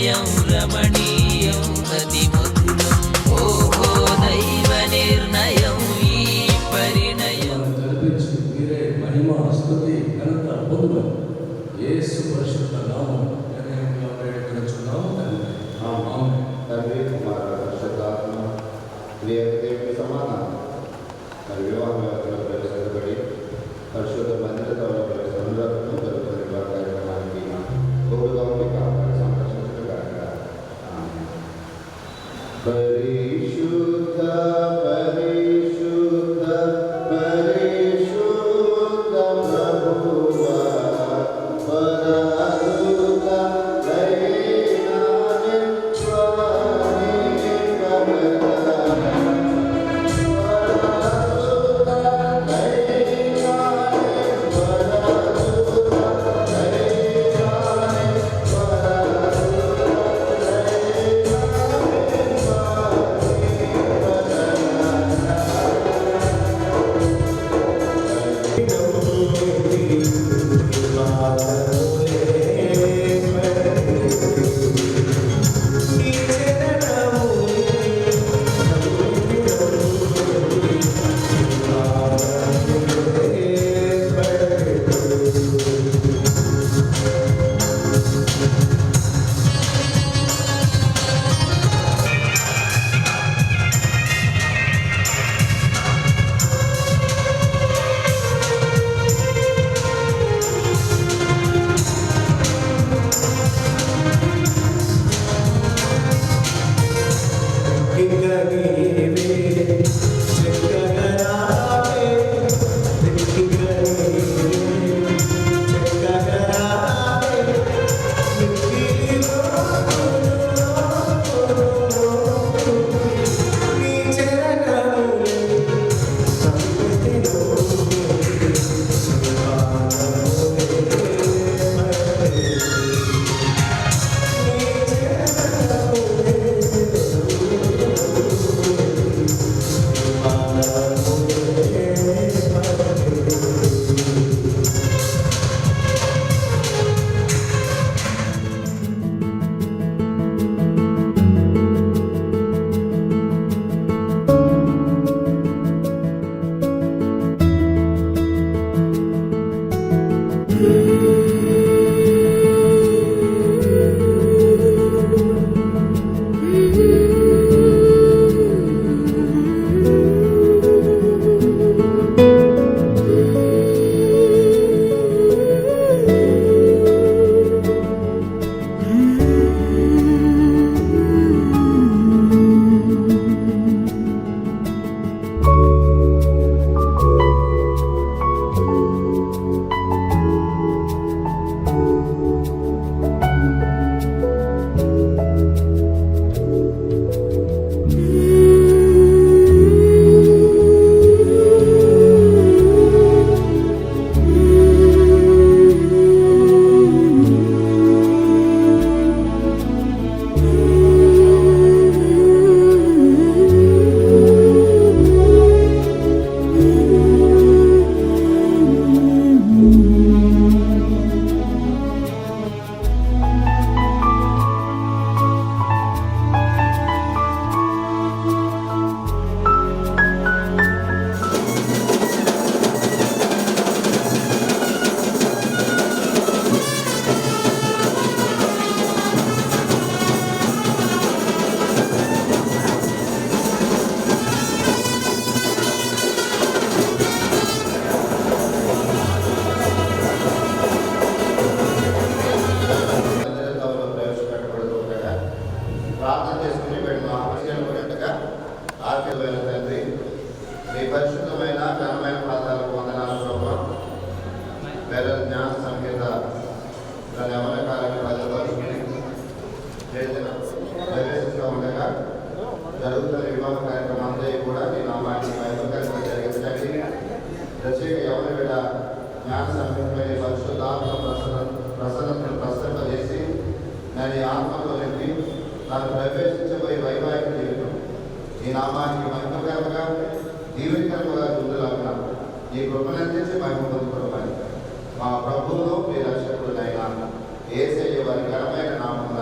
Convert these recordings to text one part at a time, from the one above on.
పరిణయం రమణీయం అతి మధురం. ఓహో దైవ నిర్ణయం ఈ పరిణయం. జరిపించి మీరే మహిమ స్తుతి ఘనత పొందును. యేసు పరిశుద్ధ నామం తండ్రి కుమార పరిశుద్ధాత్మ దేవుని సమాధానం మరి వివాహ వ్యవస్థలో ప్రవేశించబడి పరిశుద్ధ మందిరతో సందర్భంలో జరుగుతున్న వివాహ కార్యక్రమానికి తోడుగా ఉండి కాపాడి సంరక్షించగా పరిశుద్ధ పరిశుద్ధ పరిశుద్ధ ప్రభువా పరిశుద్ధమైన ఘనమైన పాదాలకు వందనాలు ప్రభావ వేద జ్ఞాన సంకేత దాని అమల కార్యక్రమాలు ప్రవేశిస్తూ ఉండగా జరుగుతున్న వివాహ కార్యక్రమాలే కూడా ఈ నామాన్ని భయపడగా జరిగించండి. రచయిత ఎవరి వేళ జ్ఞాన సంకేతమైన పరిశుద్ధాత్మ ప్రసన్నతను ప్రసరింపజేసి దాని ఆత్మతో నింపి తాను ప్రవేశించబోయే వైవాహిక జీవితం ఈ నామానికి మహిమకరంగా దీవెనకరంగా ముందులాగా ఈ కృపనందించి మహిమ పొందుకోవాలి. మా ప్రభువులో మీ రక్షకుడైన యేసయ్య వారి ఘనమైన నామమున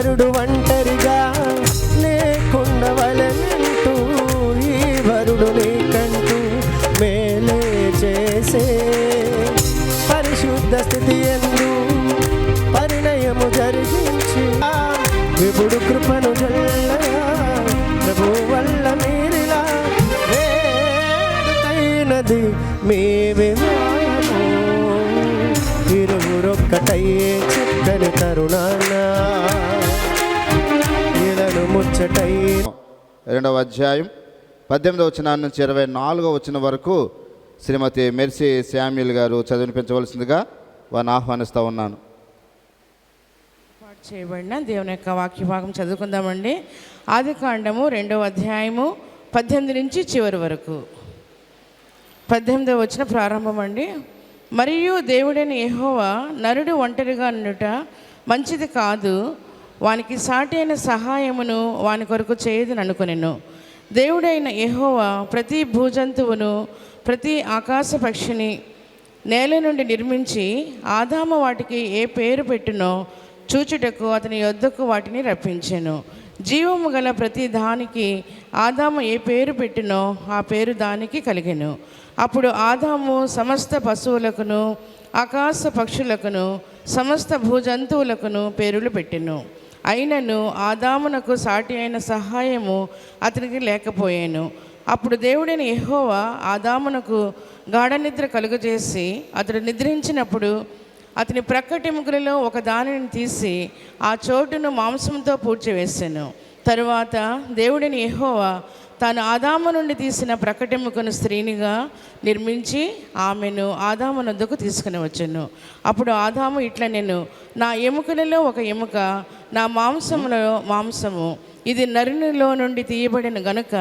నరుడు ఒంటరిగా లేకుండవలెనంటూ ఈ వరుడు నీకంటూ మేలే చేసే పరిశుద్ధ స్థితి ఎందు పరిణయము జరిగించి విపుడు కృపను జల్లగా ప్రభు వల్ల మీరిలా వేడుకైనది మీ వివాహము ఇరువురొక్కటయ్యే చక్కని తరుణాన ఇలను ముచ్చటయ్యే. 2వ అధ్యాయం 18వ వచనం నుంచి 24వ వచనం వరకు శ్రీమతి మెర్సీ శామ్యూల్ గారు చదివినిపించవలసిందిగా వారిని ఆహ్వానిస్తూ ఉన్నాను. చేయబడిన దేవుని యొక్క వాక్య భాగం చదువుకుందామండి. ఆదికాండము 2వ అధ్యాయము 18 నుంచి చివరి వరకు. 18వ వచనం ప్రారంభం అండి. మరియు దేవుడైన యెహోవా నరుడు ఒంటరిగా ఉండుట మంచిది కాదు, వానికి సాటి అయిన సహాయమును వాని కొరకు చేయదని అనుకొనెను. దేవుడైన యెహోవా ప్రతి భూజంతువును ప్రతి ఆకాశ పక్షిని నేల నుండి నిర్మించి ఆదాము వాటికి ఏ పేరు పెట్టునో చూచుటకు అతని యొద్దకు వాటిని రప్పించెను. జీవము గల ప్రతి దానికి ఆదాము ఏ పేరు పెట్టినో ఆ పేరు దానికి కలిగెను. అప్పుడు ఆదాము సమస్త పశువులకును ఆకాశ పక్షులకును సమస్త భూజంతువులకును పేరులు పెట్టెను. అయినను ఆదామునకు సాటి అయిన సహాయము అతనికి లేకపోయాను. అప్పుడు దేవుడైన యెహోవా ఆదామునకు గాఢనిద్ర కలుగజేసి అతడు నిద్రించినప్పుడు అతని ప్రక్కటెముకలలో ఒక దానిని తీసి ఆ చోటును మాంసంతో పూడ్చివేశాను. తరువాత దేవుడైన యెహోవా తాను ఆదాము నుండి తీసిన ప్రక్కటెముకను స్త్రీనిగా నిర్మించి ఆమెను ఆదాము నొద్దకు తీసుకుని వచ్చాను. అప్పుడు ఆదాము ఇట్లా, నేను నా ఎముకలలో ఒక ఎముక, నా మాంసములో మాంసము, ఇది నరునిలో నుండి తీయబడిన గనుక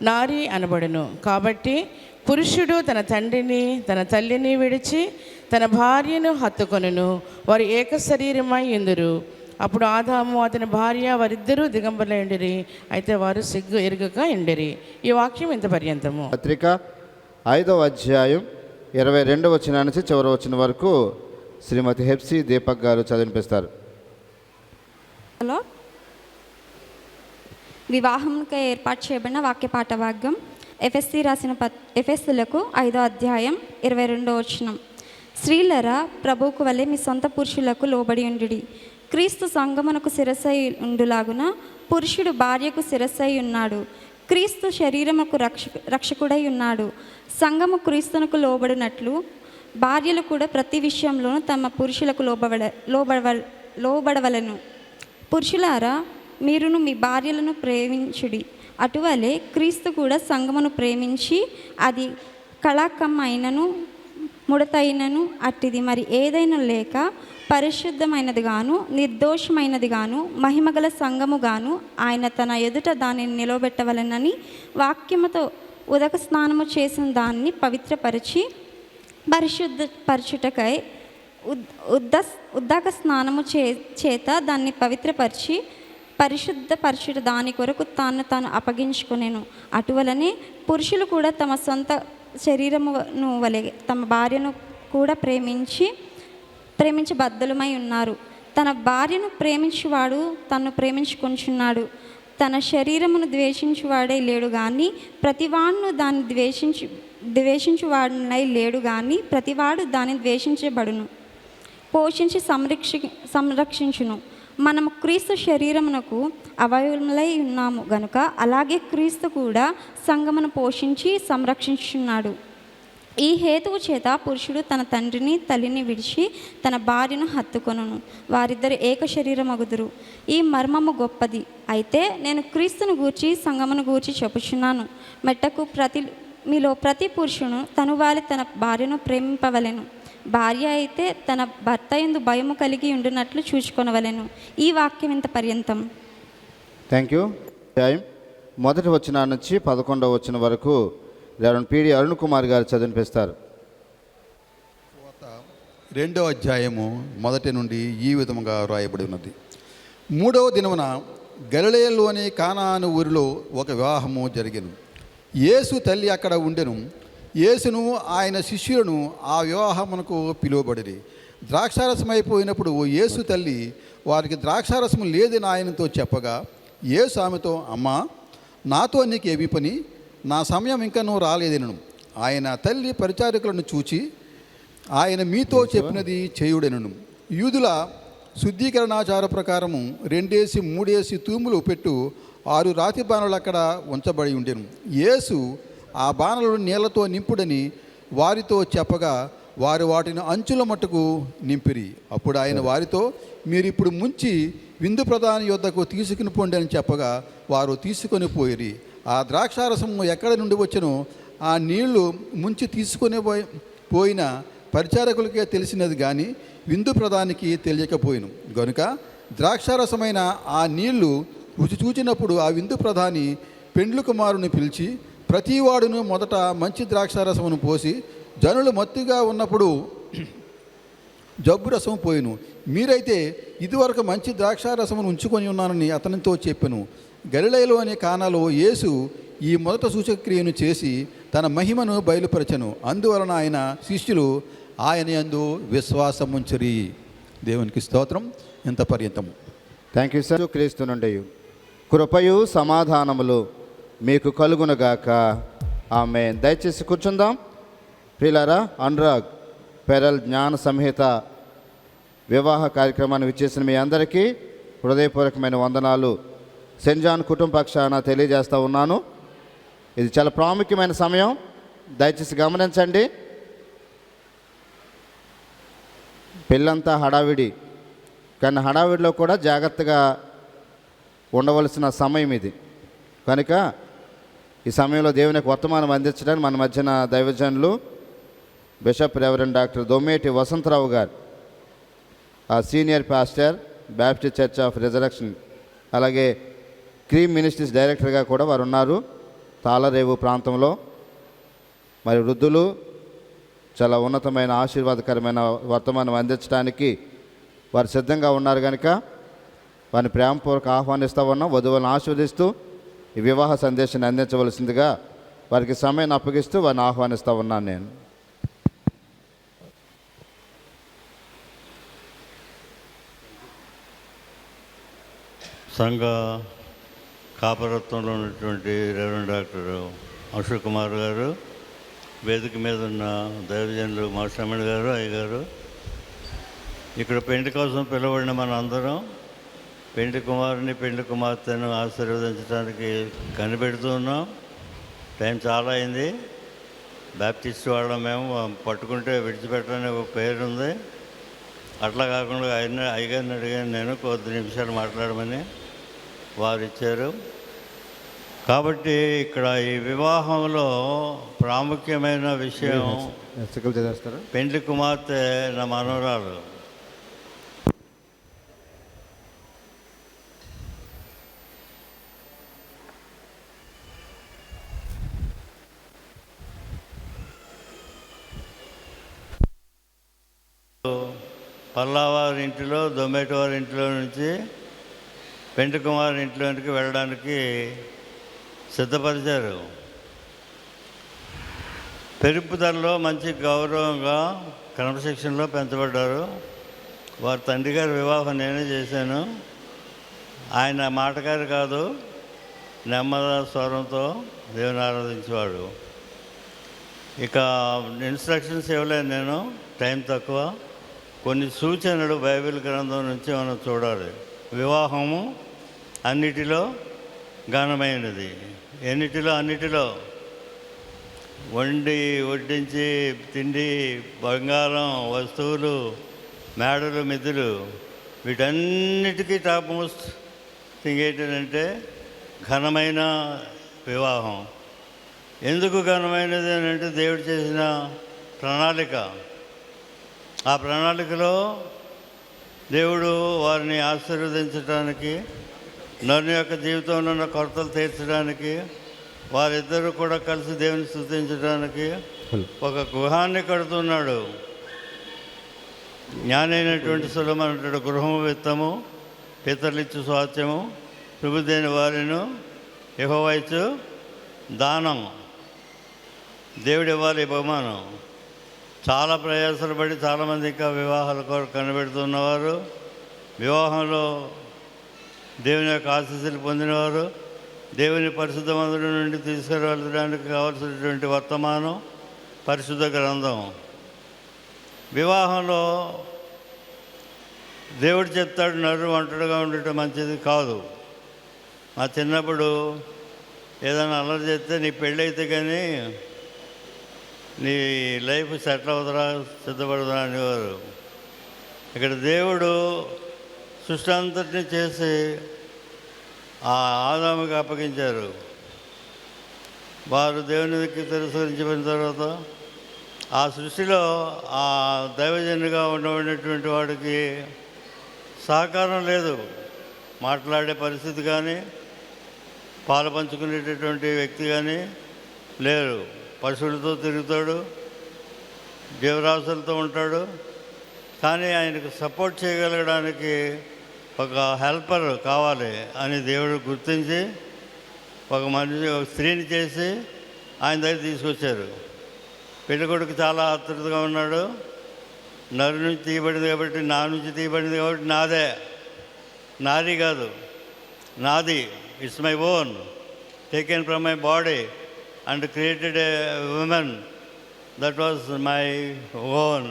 నారి అనబడును. కాబట్టి పురుషుడు తన తండ్రిని తన తల్లిని విడిచి తన భార్యను హత్తుకొనును, వారు ఏక శరీరమై ఉందురు. అప్పుడు ఆదాము అతని భార్య వారిద్దరూ దిగంబరులైండిరి, అయితే వారు సిగ్గు ఎరుగక ఎండిరి. ఈ వాక్యం ఇంత పర్యంతము. పత్రిక 5వ అధ్యాయం 22వ వచనం నుంచి చివరి వచనం వరకు శ్రీమతి హెప్సీ దీపక్ గారు చదివినిపిస్తారు. హలో, వివాహంకి ఏర్పాటు చేయబడిన వాక్య పాఠ భాగం ఎఫెస్సీ రాసిన ఎఫెస్సులకు 5వ అధ్యాయం 22వ వచనం. స్త్రీలరా, ప్రభువుకు వలె మీ సొంత పురుషులకు లోబడి ఉండుడి. క్రీస్తు సంగమునకు శిరస్సై ఉండులాగున పురుషుడు భార్యకు శిరస్సై ఉన్నాడు. క్రీస్తు శరీరముకు రక్షకుడై ఉన్నాడు. సంఘము క్రీస్తునకు లోబడినట్లు భార్యలు కూడా ప్రతి విషయంలోనూ తమ పురుషులకు లోబడవలను. పురుషులారా, మీరును మీ భార్యలను ప్రేమించుడి. అటువలే క్రీస్తు కూడా సంఘమును ప్రేమించి అది కళాకమైనను ముడతైనను అట్టిది మరి ఏదైనా లేక పరిశుద్ధమైనది గాను నిర్దోషమైనది గాను మహిమగల సంఘము గాను ఆయన తన ఎదుట దానిని నిలవబెట్టవలనని వాక్యముతో ఉదక స్నానము చేసిన దాన్ని పవిత్రపరిచి పరిశుద్ధపరచుటకై ఉదక స్నానము చేత దాన్ని పవిత్రపరిచి పరిశుద్ధపరచుట దాని కొరకు తాను అప్పగించుకొనెను. అటువలనే పురుషులు కూడా తమ సొంత శరీరమును వలె తమ భార్యను కూడా ప్రేమించి బద్ధులమై ఉన్నారు. తన భార్యను ప్రేమించువాడు తన్ను ప్రేమించుకొంచున్నాడు. తన శరీరమును ద్వేషించువాడే లేడు కానీ ప్రతివాడును దాన్ని ద్వేషించువాడునై లేడు కానీ ప్రతివాడు దాన్ని ద్వేషించబడును. పోషించి సంరక్షించును. మనము క్రీస్తు శరీరమునకు అవయవములై ఉన్నాము గనుక అలాగే క్రీస్తు కూడా సంఘమును పోషించి సంరక్షించున్నాడు. ఈ హేతువు చేత పురుషుడు తన తండ్రిని తల్లిని విడిచి తన భార్యను హత్తుకొనును, వారిద్దరు ఏక శరీరమగుదురు. ఈ మర్మము గొప్పది. అయితే నేను క్రీస్తును గూర్చి సంఘమును గూర్చి చెప్పుచున్నాను. మెట్టకు మీలో ప్రతి పురుషును తనువాలి తన భార్యను ప్రేమింపవలెను. భార్య అయితే తన భర్త యందు భయము కలిగి ఉండునట్లు చూచుకొనవలెను. ఈ వాక్యం ఇంత పర్యంతం. Thank you. మొదటి వచనం నుంచి 11వ వచనం వరకు రెవరెండ్ పీడి అరుణ్ కుమార్ గారు చదివినిపిస్తారు. 2వ అధ్యాయము మొదటి నుండి ఈ విధముగా వ్రాయబడి ఉన్నది. 3వ దినమున గలిలయలోని కానాను ఊరిలో ఒక వివాహము జరిగెను. యేసు తల్లి అక్కడ ఉండెను. యేసును ఆయన శిష్యులను ఆ వివాహమునకు పిలువబడిరి. ద్రాక్షారసం అయిపోయినప్పుడు యేసు తల్లి వారికి ద్రాక్షారసం లేదని ఆయనతో చెప్పగా యేసు ఆమెతో, అమ్మా, నాతో నీకు ఏమి పని? నా సమయం ఇంకా నువ్వు రాలేదనను. ఆయన తల్లి పరిచారకులను చూచి, ఆయన మీతో చెప్పినది చేయుడెనను. యూదుల శుద్ధీకరణాచార ప్రకారము 2-3 తూములు పెట్టు 6 రాతి బాణలు అక్కడ ఉంచబడి ఉండెను. యేసు ఆ బాణలను నీళ్లతో నింపుడని వారితో చెప్పగా వారు వాటిని అంచుల మట్టుకు నింపిరి. అప్పుడు ఆయన వారితో, మీరిప్పుడు ముంచి విందు ప్రధాని యొద్దకు తీసుకుని పోండి అని చెప్పగా వారు తీసుకొని పోయిరి. ఆ ద్రాక్షారసము ఎక్కడ నుండి వచ్చెనో ఆ నీళ్లు ముంచి తీసుకొని పోయిన పరిచారకులకే తెలిసినది కానీ విందు ప్రధానికి తెలియకపోయిను. గనుక ద్రాక్షారసమైన ఆ నీళ్లు రుచి చూచినప్పుడు ఆ విందు ప్రధాని పెండ్లు కుమారుని పిలిచి, ప్రతివాడును మొదట మంచి ద్రాక్షారసమును పోసి జనులు మత్తుగా ఉన్నప్పుడు జబ్బు రసం పోయిను. మీరైతే ఇదివరకు మంచి ద్రాక్షారసమును ఉంచుకొని ఉన్నానని అతనితో చెప్పెను. గలిలయలో అనే కానాలో యేసు ఈ మొదట సూచక్రియను చేసి తన మహిమను బయలుపరచెను. అందువలన ఆయన శిష్యులు ఆయన యందు విశ్వాసముంచిరి. దేవునికి స్తోత్రం. ఇంత పర్యంతము. Thank you sir. క్రీస్తు నుండి కృపయు సమాధానములు మీకు కలుగునుగాక. ఆమేన్. దయచేసి కూర్చుందాం. ప్రియులారా, అనురాగ్ పెరల్ జ్ఞాన సంహిత వివాహ కార్యక్రమాన్ని విచ్చేసిన మీ అందరికీ హృదయపూర్వకమైన వందనాలు సెయింట్ జాన్ కుటుంబ పక్షాన తెలియజేస్తూ ఉన్నాను. ఇది చాలా ప్రాముఖ్యమైన సమయం, దయచేసి గమనించండి. పెళ్ళంతా హడావిడి, కానీ హడావిడిలో కూడా జాగ్రత్తగా ఉండవలసిన సమయం ఇది. కనుక ఈ సమయంలో దేవునికి వర్తమానం అందించడానికి మన మధ్యన దైవజనులు bishop reverend doctor Dommeti Vasantrao గారు, ఆ senior pastor Baptist church of resurrection, అలాగే క్రీమ్ మినిస్ట్రీస్ డైరెక్టర్గా కూడా వారు ఉన్నారు తాళరేవు ప్రాంతంలో. మరి వృద్ధులు చాలా ఉన్నతమైన ఆశీర్వాదకరమైన వర్తమానం అందించడానికి వారు సిద్ధంగా ఉన్నారు. కనుక వారిని ప్రేమపూర్వక ఆహ్వానిస్తూ ఉన్నాం. వధువులను ఆశీర్వదిస్తూ ఈ వివాహ సందేశాన్ని అందించవలసిందిగా వారికి సమయాన్ని అప్పగిస్తూ వారిని ఆహ్వానిస్తూ ఉన్నాను నేను. సంఘ కాపరత్వంలో ఉన్నటువంటి రెవరెండ్ డాక్టర్ అశోక్ కుమార్ గారు, వేదిక మీద ఉన్న దైవజనులు మాస్టర్మణి గారు, అయ్యగారు, ఇక్కడ పెండ్లి కోసం పిలువబడిన మన అందరం పెండ్లి కుమారుని పెండ్లి కుమార్తెను ఆశీర్వదించడానికి కనిపెడుతూ ఉన్నాం. టైం చాలా అయింది. బ్యాప్టిస్ట్ వాళ్ళం మేము, పట్టుకుంటే విడిచిపెట్టని ఒక పేరు ఉంది. అట్లా కాకుండా అయ్యగారిని అడిగాను నేను కొద్ది నిమిషాలు మాట్లాడమని, వారు ఇచ్చారు. కాబట్టి ఇక్కడ ఈ వివాహంలో ప్రాముఖ్యమైన విషయం పెండ్లి కుమార్తె నా మనవరాలు. పల్లావారి ఇంటిలో దొమ్మేటి వారి ఇంట్లో నుంచి పెండ్లి కుమారి ఇంట్లోనికి వెళ్ళడానికి సిద్ధపరిచారు. పెరుగుదలలో మంచి గౌరవంగా క్రమశిక్షణలో పెంచబడ్డారు. వారి తండ్రి గారి వివాహం నేనే చేశాను. ఆయన మాటగారు కాదు, నెమ్మద స్వరంతో దేవుని ఆరాధించేవాడు. ఇక ఇన్స్ట్రక్షన్స్ ఇవ్వలేదు నేను, టైం తక్కువ. కొన్ని సూచనలు బైబిల్ గ్రంథం నుంచి మనం చూడాలి. వివాహము అన్నిటిలో ఘనమైనది. ఎన్నిటిలో? అన్నిటిలో. వడ్డించి తిండి, బంగారం, వస్తువులు, మేడలు, మిద్దులు, వీటన్నిటికీ టాప్ మోస్ట్ థింగ్ ఏంటంటే ఘనమైన వివాహం. ఎందుకు ఘనమైనది అని అంటే దేవుడు చేసిన ప్రణాళిక. ఆ ప్రణాళికలో దేవుడు వారిని ఆశీర్వదించడానికి, నన్ను యొక్క జీవితంలో ఉన్న కొరతలు తీర్చడానికి, వారిద్దరూ కూడా కలిసి దేవుని స్తుతించడానికి ఒక గృహాన్ని కడుతున్నాడు. జ్ఞానైనటువంటి సులభం అంటాడు, గృహము విత్తము, పితరులిచ్చు స్వాస్థ్యము, శుభుదైన వారిను యెహోవా దానం. దేవుడు ఇవ్వాలి బహుమానం. చాలా ప్రయాసలు పడి చాలామంది ఇంకా వివాహాల కొరకు కనిపెడుతున్నవారు, వివాహంలో దేవుని యొక్క ఆశీస్సులు పొందినవారు, దేవుని పరిశుద్ధ మందిరం నుండి తీసుకువెళ్ళడానికి కావలసినటువంటి వర్తమానం పరిశుద్ధ గ్రంథం. వివాహంలో దేవుడు చెప్తాడు నరు ఒంటరిగా ఉండటం మంచిది కాదు. మా చిన్నప్పుడు ఏదైనా అల్లరి చేస్తే నీ పెళ్ళి అయితే కానీ నీ లైఫ్ సెటిల్ అవుతారా, సిద్ధపడదా అనేవారు. ఇక్కడ దేవుడు సృష్టి అంతటిని చేసి ఆ ఆదాముకి అప్పగించారు. వారు దేవునికి తిరస్కరించిన తర్వాత ఆ సృష్టిలో ఆ దైవజనుగా ఉండబడినటువంటి వాడికి సహకారం లేదు, మాట్లాడే పరిస్థితి కానీ పాలు పంచుకునేటటువంటి వ్యక్తి కానీ లేరు. పశువులతో తిరుగుతాడు, జీవరాశులతో ఉంటాడు, కానీ ఆయనకు సపోర్ట్ చేయగలగడానికి ఒక హెల్పర్ కావాలి అని దేవుడు గుర్తించి ఒక స్త్రీని చేసి ఆయన దగ్గర తీసుకొచ్చారు. పెళ్ళికొడుకు చాలా ఆతృతగా ఉన్నాడు. నరు నుంచి తీయబడింది కాబట్టి, నా నుంచి తీయబడింది కాబట్టి నాదే, నాది కాదు, నాది, it's my own, taken from my body and created a women, that was my own,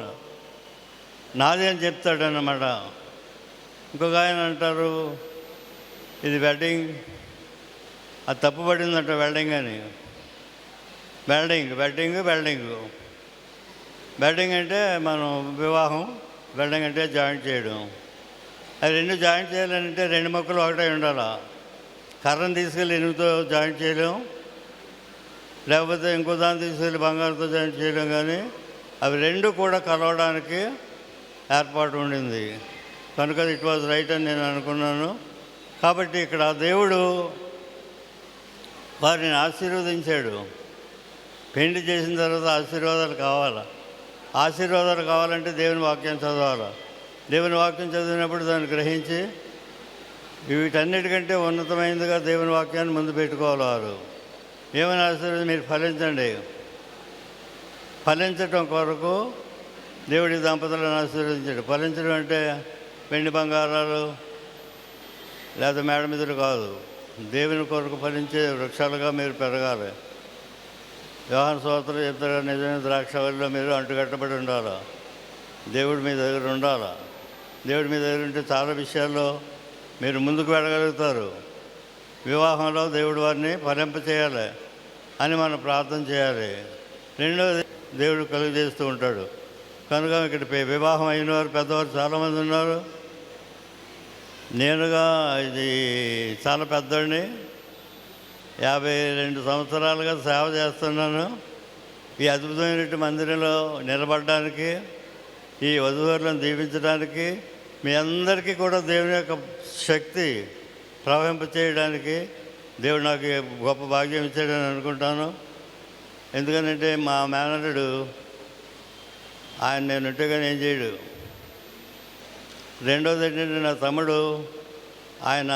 నాది అని చెప్తాడన్నమాట. ఇంకొక ఆయన అంటారు ఇది వెడ్డింగ్, అది తప్పుపడిందంట వెల్డింగ్ అని. వెడ్డింగ్ అంటే మనం వివాహం, వెల్డింగ్ అంటే జాయింట్ చేయడం. అది రెండు జాయింట్ చేయాలంటే రెండు మొక్కలు ఒకటే ఉండాలి. కర్రను తీసుకెళ్ళి ఇనుముతో జాయింట్ చేయలేం, లేకపోతే ఇంకో దాన్ని తీసుకెళ్ళి బంగారంతో జాయింట్ చేయలేం, కానీ అవి రెండు కూడా కలవడానికి ఏర్పాటు ఉండింది. కనుక ఇట్ వాజ్ రైట్ అని నేను అనుకున్నాను. కాబట్టి ఇక్కడ దేవుడు వారిని ఆశీర్వదించాడు. పెళ్లి చేసిన తర్వాత ఆశీర్వాదాలు కావాలంటే దేవుని వాక్యం చదవాలి. దేవుని వాక్యం చదివినప్పుడు దాన్ని గ్రహించి వీటన్నిటికంటే ఉన్నతమైనదిగా దేవుని వాక్యాన్ని ముందు పెట్టుకోవాలి. వారు ఏమైనా ఆశీర్వాదం మీరు ఫలించండి. ఫలించటం కొరకు దేవుడి దంపతులను ఆశీర్వదించాడు. ఫలించడం అంటే వెండి బంగారాలు లేదా మేడ మీదలు కాదు, దేవుని కొరకు ఫలించే వృక్షాలుగా మీరు పెరగాలి. యోహాను సువార్తలో చెప్తారు, నిజమైన ద్రాక్షవల్లిలో మీరు అంటుకట్టబడి ఉండాలి, దేవుడు మీ దగ్గర ఉండాలి. దేవుడు మీ దగ్గర ఉంటే చాలా విషయాల్లో మీరు ముందుకు వెళ్ళగలుగుతారు. వివాహంలో దేవుడు వారిని ఫలింప చేయాలి అని మనం ప్రార్థన చేయాలి. రెండవది దేవుడు కలుగు చేస్తూ ఉంటాడు. కనుక ఇక్కడ వివాహం అయిన వారు పెద్దవారు చాలామంది ఉన్నారు. నేనుగా ఇది చాలా పెద్దవాడిని, 52 సంవత్సరాలుగా సేవ చేస్తున్నాను. ఈ అద్భుతమైనటువంటి మందిరంలో నిలబడడానికి, ఈ వధూవరులను దీవించడానికి, మీ అందరికీ కూడా దేవుని యొక్క శక్తి ప్రవహింప చేయడానికి దేవుడు నాకు గొప్ప భాగ్యం ఇచ్చాడని అనుకుంటాను. ఎందుకంటే మా మేనల్లుడు ఆయన నేను ఉంటే కానీ ఏం చేయడు. రెండోది ఏంటంటే నా తమ్ముడు, ఆయన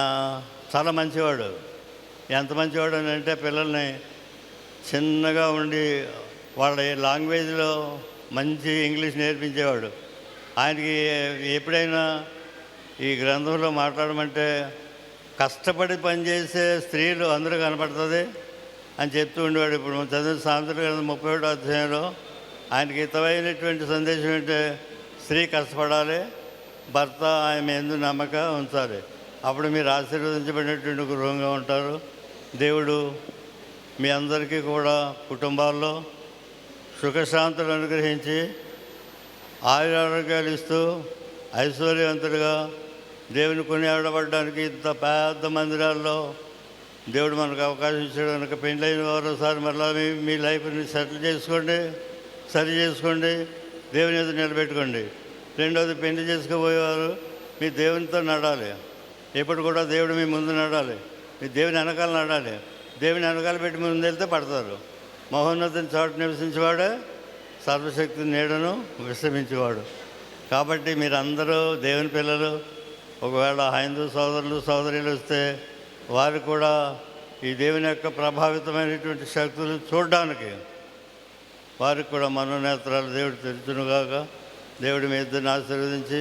చాలా మంచివాడు. ఎంత మంచివాడు అని అంటే పిల్లల్ని చిన్నగా ఉండి వాళ్ళ లాంగ్వేజ్లో మంచి ఇంగ్లీష్ నేర్పించేవాడు. ఆయనకి ఎప్పుడైనా ఈ గ్రంథంలో మాట్లాడమంటే కష్టపడి పనిచేసే స్త్రీలు అందరూ కనపడుతుంది అని చెప్తూ ఉండేవాడు. ఇప్పుడు చదివిన సామెతల గ్రంథం 37వ అధ్యాయంలో ఆయనకి హితమైనటువంటి సందేశం ఏంటంటే స్త్రీ కష్టపడాలి, భర్త ఆమె యందు నమ్మకం ఉంచాలి, అప్పుడు మీరు ఆశీర్వదించబడినటువంటి గృహంగా ఉంటారు. దేవుడు మీ అందరికీ కూడా కుటుంబాల్లో సుఖశాంతులు అనుగ్రహించి ఆరోగ్యాలు ఇస్తూ ఐశ్వర్యవంతులుగా దేవుని కొనియాడబడడానికి ఇంత పెద్ద మందిరాల్లో దేవుడు మనకు అవకాశం ఇచ్చాడు. కనుక పెళ్ళైన వారోసారి మరలా మీ లైఫ్ని సరి చేసుకోండి, దేవుని ఎదురు నిలబెట్టుకోండి. రెండవది, పెళ్లి చేసుకోబోయేవారు మీ దేవునితో నడాలి. ఎప్పుడు కూడా దేవుడు మీ ముందు నడాలి, మీ దేవుని వెనకాల నడాలి. దేవుని వెనకాల పెట్టి ముందు వెళ్తే పడతారు. మహోన్నతిని చోట నివసించేవాడే సర్వశక్తి నీడను విశ్రమించేవాడు. కాబట్టి మీరందరూ దేవుని పిల్లలు. ఒకవేళ హైందూ సోదరులు సోదరీలు వస్తే వారు కూడా ఈ దేవుని యొక్క ప్రభావితమైనటువంటి శక్తులు చూడడానికి వారికి కూడా మనోనేత్రాలు దేవుడు తెరుచునుగాక. దేవుడి మీ ఇద్దరిని ఆశీర్వదించి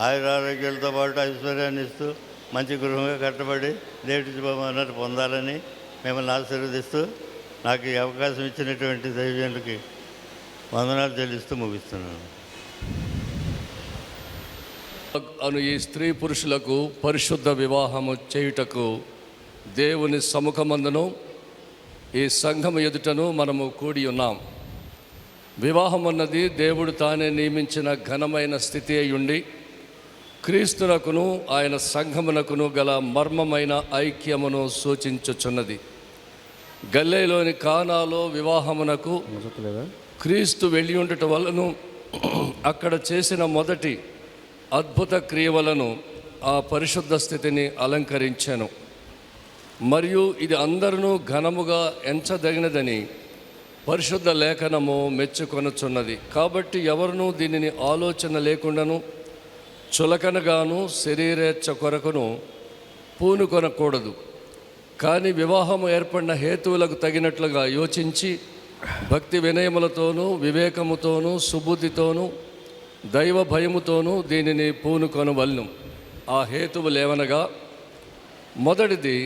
ఆయురారోగ్యాలతో పాటు ఐశ్వర్యాన్ని ఇస్తూ మంచి గృహంగా కట్టబడి దేవుడి అన్నట్టు పొందాలని మిమ్మల్ని ఆశీర్వదిస్తూ నాకు ఈ అవకాశం ఇచ్చినటువంటి దైవజనులకి వందనాలు చెల్లిస్తూ ముగిస్తున్నాను. అను ఈ స్త్రీ పురుషులకు పరిశుద్ధ వివాహము చేయుటకు దేవుని సముఖమందును ఈ సంఘము ఎదుటను మనము కూడి ఉన్నాం. వివాహం అన్నది దేవుడు తానే నియమించిన ఘనమైన స్థితి అయ్యుండి క్రీస్తునకును ఆయన సంఘమునకును గల మర్మమైన ఐక్యమును సూచించుచున్నది. గల్లీలోని కానాలో వివాహమునకు క్రీస్తు వెళ్ళి ఉండట వలన అక్కడ చేసిన మొదటి అద్భుత క్రియలను ఆ పరిశుద్ధ స్థితిని అలంకరించాను. మరియు ఇది అందరూ ఘనముగా ఎంచదగినదని పరిశుద్ధ లేఖనము మెచ్చుకొనుచున్నది. కాబట్టి ఎవరునూ దీనిని ఆలోచన లేకుండాను చులకనగాను శరీరేచ్ఛ కొరకును పూనుకొనకూడదు. కానీ వివాహము ఏర్పడిన హేతువులకు తగినట్లుగా యోచించి భక్తి వినయములతోనూ వివేకముతోనూ సుబుద్ధితోనూ దైవ భయముతోనూ దీనిని పూనుకొనవలెను. ఆ హేతువులేవనగా, మొదటిది,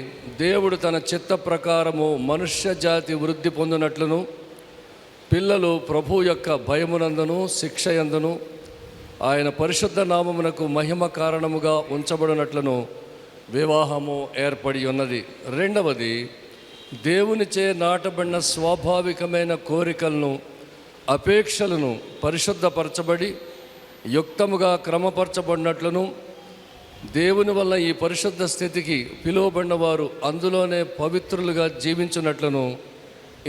దేవుడు తన చిత్త ప్రకారము మనుష్య జాతి వృద్ధి పొందినట్లును పిల్లలు ప్రభు యొక్క భయమునందును శిక్షయందును ఆయన పరిశుద్ధ నామమునకు మహిమ కారణముగా ఉంచబడినట్లును వివాహము ఏర్పడి ఉన్నది. రెండవది, దేవునిచే నాటబడిన స్వాభావికమైన కోరికలను అపేక్షలను పరిశుద్ధపరచబడి యుక్తముగా క్రమపరచబడినట్లును దేవుని వల్ల ఈ పరిశుద్ధ స్థితికి పిలువబడిన వారు అందులోనే పవిత్రులుగా జీవించున్నట్లును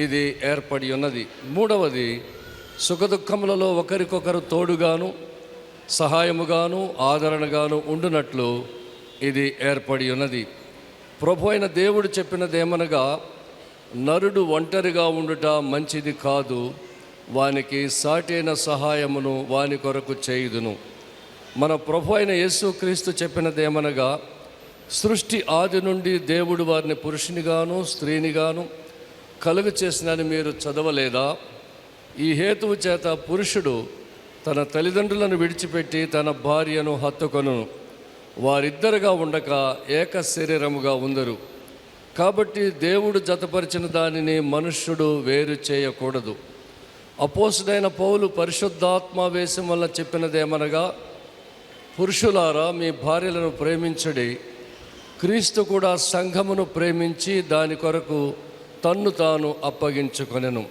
ఇది ఏర్పడి ఉన్నది. మూడవది, సుఖదుఖములలో ఒకరికొకరు తోడుగాను సహాయముగాను ఆదరణగాను ఉండునట్లు ఇది ఏర్పడి ఉన్నది. ప్రభు అయిన దేవుడు చెప్పినదేమనగా, నరుడు ఒంటరిగా ఉండుట మంచిది కాదు, వానికి సాటైన సహాయమును వాని కొరకు చేయుదును. మన ప్రభు అయిన యేసుక్రీస్తు చెప్పినదేమనగా, సృష్టి ఆది నుండి దేవుడు వారిని పురుషునిగాను స్త్రీనిగాను కలుగు చేసినని మీరు చదవలేదా? ఈ హేతువు చేత పురుషుడు తన తల్లిదండ్రులను విడిచిపెట్టి తన భార్యను హత్తుకొను, వారిద్దరుగా ఉండక ఏక శరీరముగా ఉందరు. కాబట్టి దేవుడు జతపరిచిన దానిని మనుష్యుడు వేరు చేయకూడదు. అపోస్తుడైన పౌలు పరిశుద్ధాత్మావేశం వల్ల చెప్పినదేమనగా, పురుషులారా మీ భార్యలను ప్రేమించుడి, క్రీస్తు కూడా సంఘమును ప్రేమించి దాని కొరకు తన్ను తాను అప్పగించుకొనెను.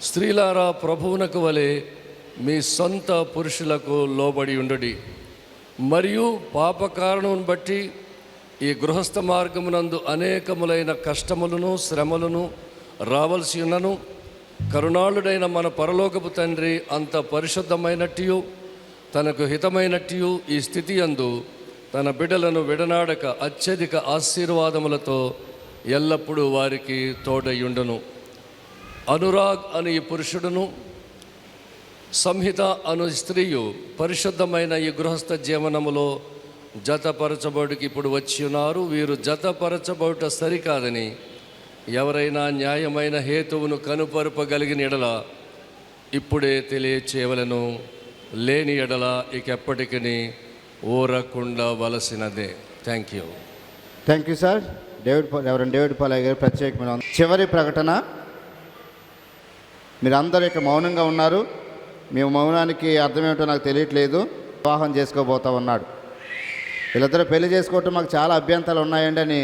స్త్రీలారా ప్రభువునకు వలె మీ సొంత పురుషులకు లోబడి ఉండుడి. మరియు పాప కారణం బట్టి ఈ గృహస్థ మార్గమునందు అనేకములైన కష్టములను శ్రమలను రావలసి ఉన్నను కరుణాళుడైన మన పరలోకపు తండ్రి అంత పరిశుద్ధమైనట్టు తనకు హితమైనట్టు ఈ స్థితి యందు తన బిడ్డలను విడనాడక అత్యధిక ఆశీర్వాదములతో ఎల్లప్పుడూ వారికి తోడయుండును. అనురాగ్ అను ఈ పురుషుడును సంహిత అను స్త్రీయు పరిశుద్ధమైన ఈ గృహస్థ జీవనములో జతపరచబడికి ఇప్పుడు వచ్చి ఉన్నారు. వీరు జతపరచబడుట సరికాదని ఎవరైనా న్యాయమైన హేతువును కనుపరుపగలిగిన ఎడల ఇప్పుడే తెలియచేయవలను, లేని ఎడల ఇకెప్పటికీ ఊరకుండవలసినదే. Thank you sir. Reverend David Palaiah garu ప్రత్యేకమైన చివరి ప్రకటన. మీరు అందరూ ఇక్కడ మౌనంగా ఉన్నారు. మీ మౌనానికి అర్థం ఏమిటో నాకు తెలియట్లేదు. వివాహం చేసుకోబోతా ఉన్నాడు. వీళ్ళిద్దరూ పెళ్లి చేసుకోవటం మాకు చాలా అభ్యంతరాలు ఉన్నాయండి అని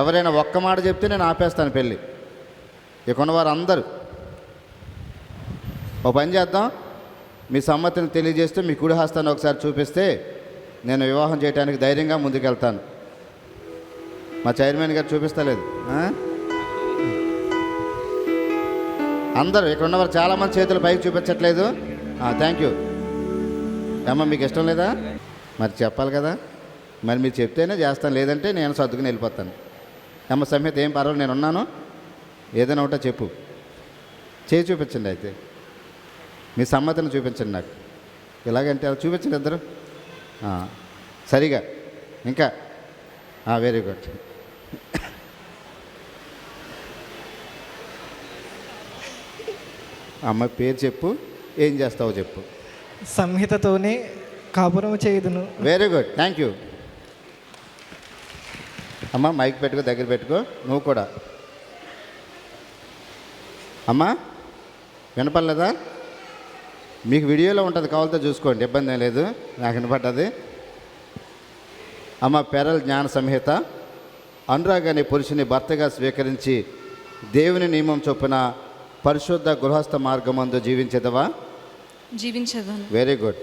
ఎవరైనా ఒక్క మాట చెప్తే నేను ఆపేస్తాను పెళ్ళి. ఇక ఉన్నవారు అందరూ ఓ పని చేద్దాం, మీ సమ్మతిని తెలియజేస్తూ మీ కుడి హస్తాన్ని ఒకసారి చూపిస్తే నేను వివాహం చేయడానికి ధైర్యంగా ముందుకెళ్తాను. మా చైర్మన్ గారు చూపిస్తలేదు. అందరూ ఇక్కడ ఉన్నవారు చాలామంది చేతులు పైకి చూపించట్లేదు. Thank you. అమ్మ మీకు ఇష్టం లేదా? మరి చెప్పాలి కదా, మరి మీరు చెప్తేనే చేస్తాను, లేదంటే నేను సర్దుకుని వెళ్ళిపోతాను. అమ్మ సంహిత ఏం పర్వాలేదు, నేను ఉన్నాను, ఏదైనా ఒకటో చెప్పు. చేయి చూపించండి, అయితే మీ సమ్మతిని చూపించండి నాకు. ఇలాగంటే అలా చూపించండి ఇద్దరు సరిగా. ఇంకా వెరీ గుడ్. అమ్మాయి పేరు చెప్పు, ఏం చేస్తావో చెప్పు. సంహితతోనే కాపురం చేయుదును. Very good, thank you. అమ్మ మైక్ పెట్టుకో, దగ్గర పెట్టుకో. నువ్వు కూడా అమ్మా వినపడలేదా? మీకు వీడియోలో ఉంటుంది, కావాలితో చూసుకోండి, ఇబ్బంది ఏం లేదు. నాకు వినపడ్డది. అమ్మ పెరల్ జ్ఞాన సంహిత. అనురాగ్ అనే పురుషుని భర్తగా స్వీకరించి దేవుని నియమం చొప్పున పరిశుద్ధ గృహస్థ మార్గమందు జీవించేదవా? జీవించేదాను. Very good.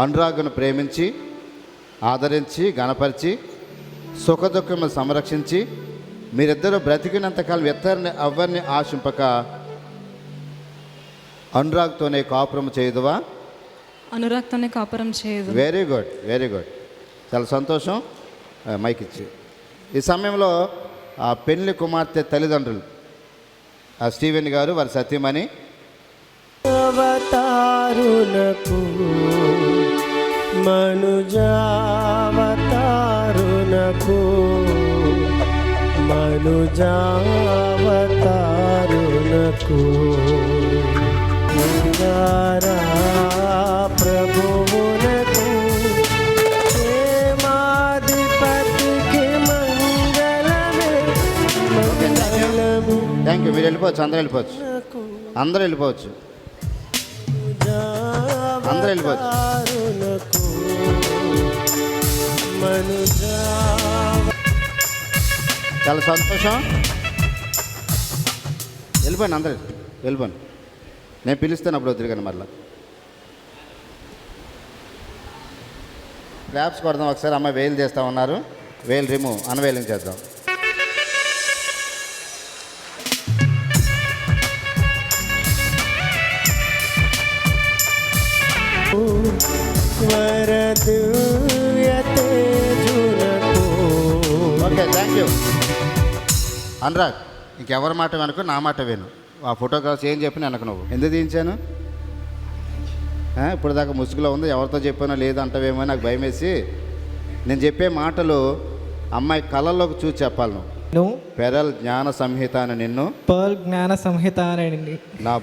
అనురాగును ప్రేమించి ఆదరించి గణపరిచి సుఖదుఖములు సంరక్షించి మీరిద్దరూ బ్రతికినంతకాలం ఎవరిని ఆశింపక అనురాగ్తోనే కాపురం చేయదువా? అనురాగ్తోనే కాపురం చేయదు. వెరీ గుడ్, వెరీ గుడ్, చాలా సంతోషం. మైక్ ఇచ్చి ఈ సమయంలో ఆ పెళ్లి కుమార్తె తల్లిదండ్రులు స్టీవెన్ గారు, వారి సత్యమణి అవతారునకు మనుజావతారునకు మనుజావతారునకు ముంగారా ప్రభువునకు క్షేమాధిపతికి మంగళమే మంగళము. Thank you. మీరు వెళ్ళిపోవచ్చు, అందరూ వెళ్ళిపోవచ్చు, అందరూ వెళ్ళిపోవచ్చు, అందరూ వెళ్ళిపోవచ్చు. చాలా సంతోషం. వెళ్ళిపోండి, అందరూ వెళ్ళిపోండి. నేను పిలుస్తాను, అప్పుడు వద్దు కానీ మళ్ళీ క్లాప్స్ కొడదాం ఒకసారి. అమ్మాయి వేలు చేస్తూ ఉన్నారు, వేలు రిమూవ్, అన్వేలింగ్ చేద్దాం. Okay, thank you. అనురాగ్, ఇంకెవరి మాట వెనుక నా మాట విను. ఆ ఫోటోగ్రాఫ్స్ ఏం చెప్పిన వెనక నువ్వు ఎందుకు తీయించాను? ఇప్పుడు దాకా ముసుగులో ఉంది, ఎవరితో చెప్పానో లేదు అంటవేమో నాకు భయం వేసి. నేను చెప్పే మాటలు అమ్మాయి కళ్ళల్లోకి చూసి చెప్పాలి. నువ్వు పెరల్ జ్ఞాన సంహిత అని నిన్ను పర్ల్ జ్ఞాన సంహిత అని నా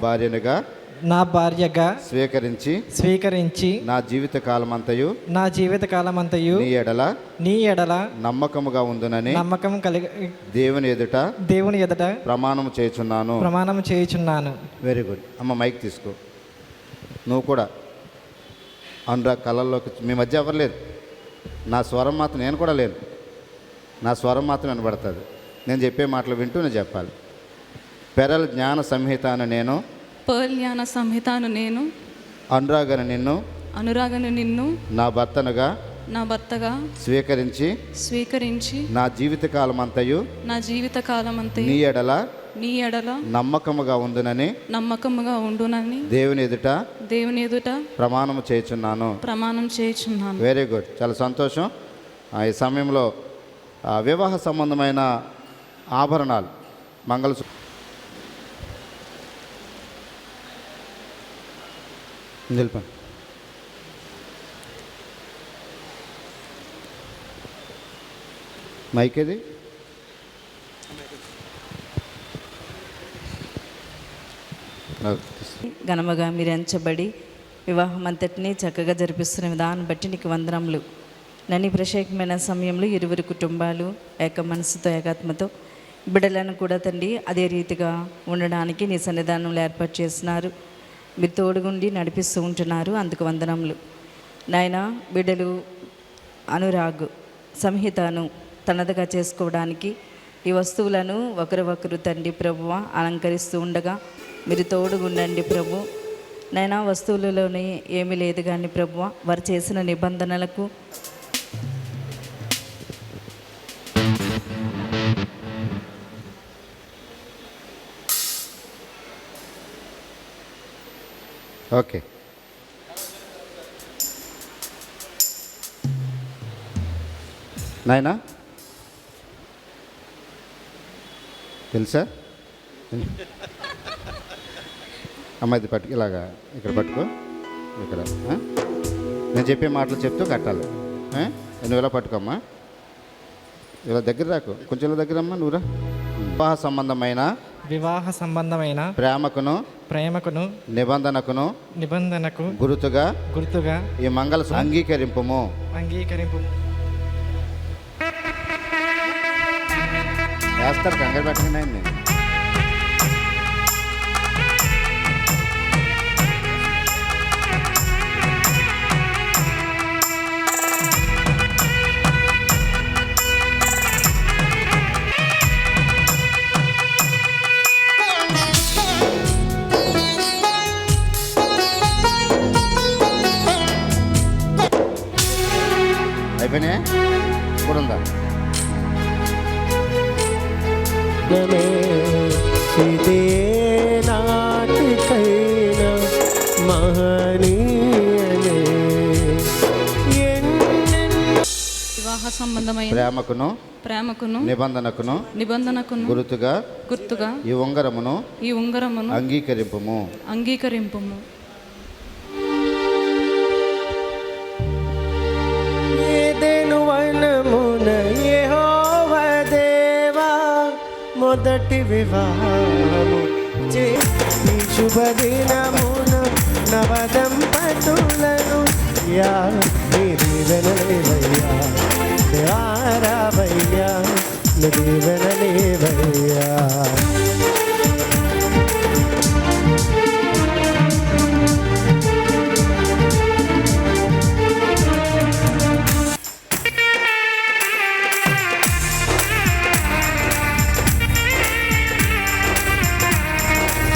భార్యనుగా స్వీకరించి నా జీవిత కాలమంతయు నీ ఎడల నమ్మకముగా ఉండునని దేవుని ఎదుట ప్రమాణం చేయుచున్నాను. Very good. అమ్మ మైక్ తీసుకో. నువ్వు కూడా అనురాగ్ కళల్లోకి. మీ మధ్య ఎవరు లేరు, నా స్వరం మాత్రం, నేను కూడా లేను, నా స్వరం మాత్రం వినబడుతుంది. నేను చెప్పే మాటలు వింటూ నేను చెప్పాలి. పెరల్ జ్ఞాన సంహిత అని నేను పర్ల్ జ్ఞాన సంహితను నేను అనురాగను నిన్ను నా భర్తగా స్వీకరించి నా జీవిత కాలమంతయు నీ ఎడల నమ్మకముగా ఉండునని దేవుని ఎదుట ప్రమాణం చేయుచున్నాను. వెరీ గుడ్, చాలా సంతోషం. ఈ సమయంలో వివాహ సంబంధమైన ఆభరణాలు, మంగళసూత్రం నిలిపండి. మైక్ ఏది? ఘనముగా మీరు ఎంచబడి వివాహం అంతటినీ చక్కగా జరిపిస్తున్న విధానం బట్టి నీకు వందనములు. నన్ను ప్రత్యేకమైన సమయంలో ఇరువురు కుటుంబాలు ఏక మనసుతో ఏకాత్మతో బిడ్డలను కూడా తండ్రి అదే రీతిగా ఉండడానికి నీ సన్నిధానంలో ఏర్పాటు చేస్తున్నారు. మీరు తోడుగుండి నడిపిస్తూ ఉంటున్నారు, అందుకు వందనములు. నాయన, బిడ్డలు అనురాగ్ సంహితను తనదిగా చేసుకోవడానికి ఈ వస్తువులను ఒకరు తండ్రి ప్రభువ అలంకరిస్తూ ఉండగా మీరు తోడుగుండండి ప్రభు. నైనా వస్తువులలోనే ఏమీ లేదు కానీ ప్రభువ వారు చేసిన నిబంధనలకు ఓకే. నాయనా తెలుసా? అమ్మాయిది పట్టుకు, ఇలాగా ఇక్కడ పట్టుకో, ఇక్కడ నేను చెప్పే మాటలు చెప్తూ కట్టాలి. నువ్వు ఇలా పట్టుకోమ్మా, ఇలా దగ్గర రాకు, కొంచెం ఇలా దగ్గర అమ్మా, నువ్వురా. వివాహ సంబంధమైన వివాహ సంబంధమైన ప్రేమకును నిబంధనకు గుర్తుగా ఈ మంగళ అంగీకరింపుము. వేస్తారు, కంగారు పెట్టండి ఆయన్ని. అయిపోయినాయా? కూడా ఉందా? ఇదే నాటికైనా మహనీయమే. వివాహ సంబంధమైన ప్రేమకును నిబంధనకు గుర్తుగా ఈ ఉంగరమును అంగీకరింపుము. ఏదెను వనమున యెహోవా దేవా మొదటి వివాహము ఈ శుభదినమున నవదంపతులను దీవెనలేవయ్యా, రావయ్యా, దీవెనలేవయ్యా.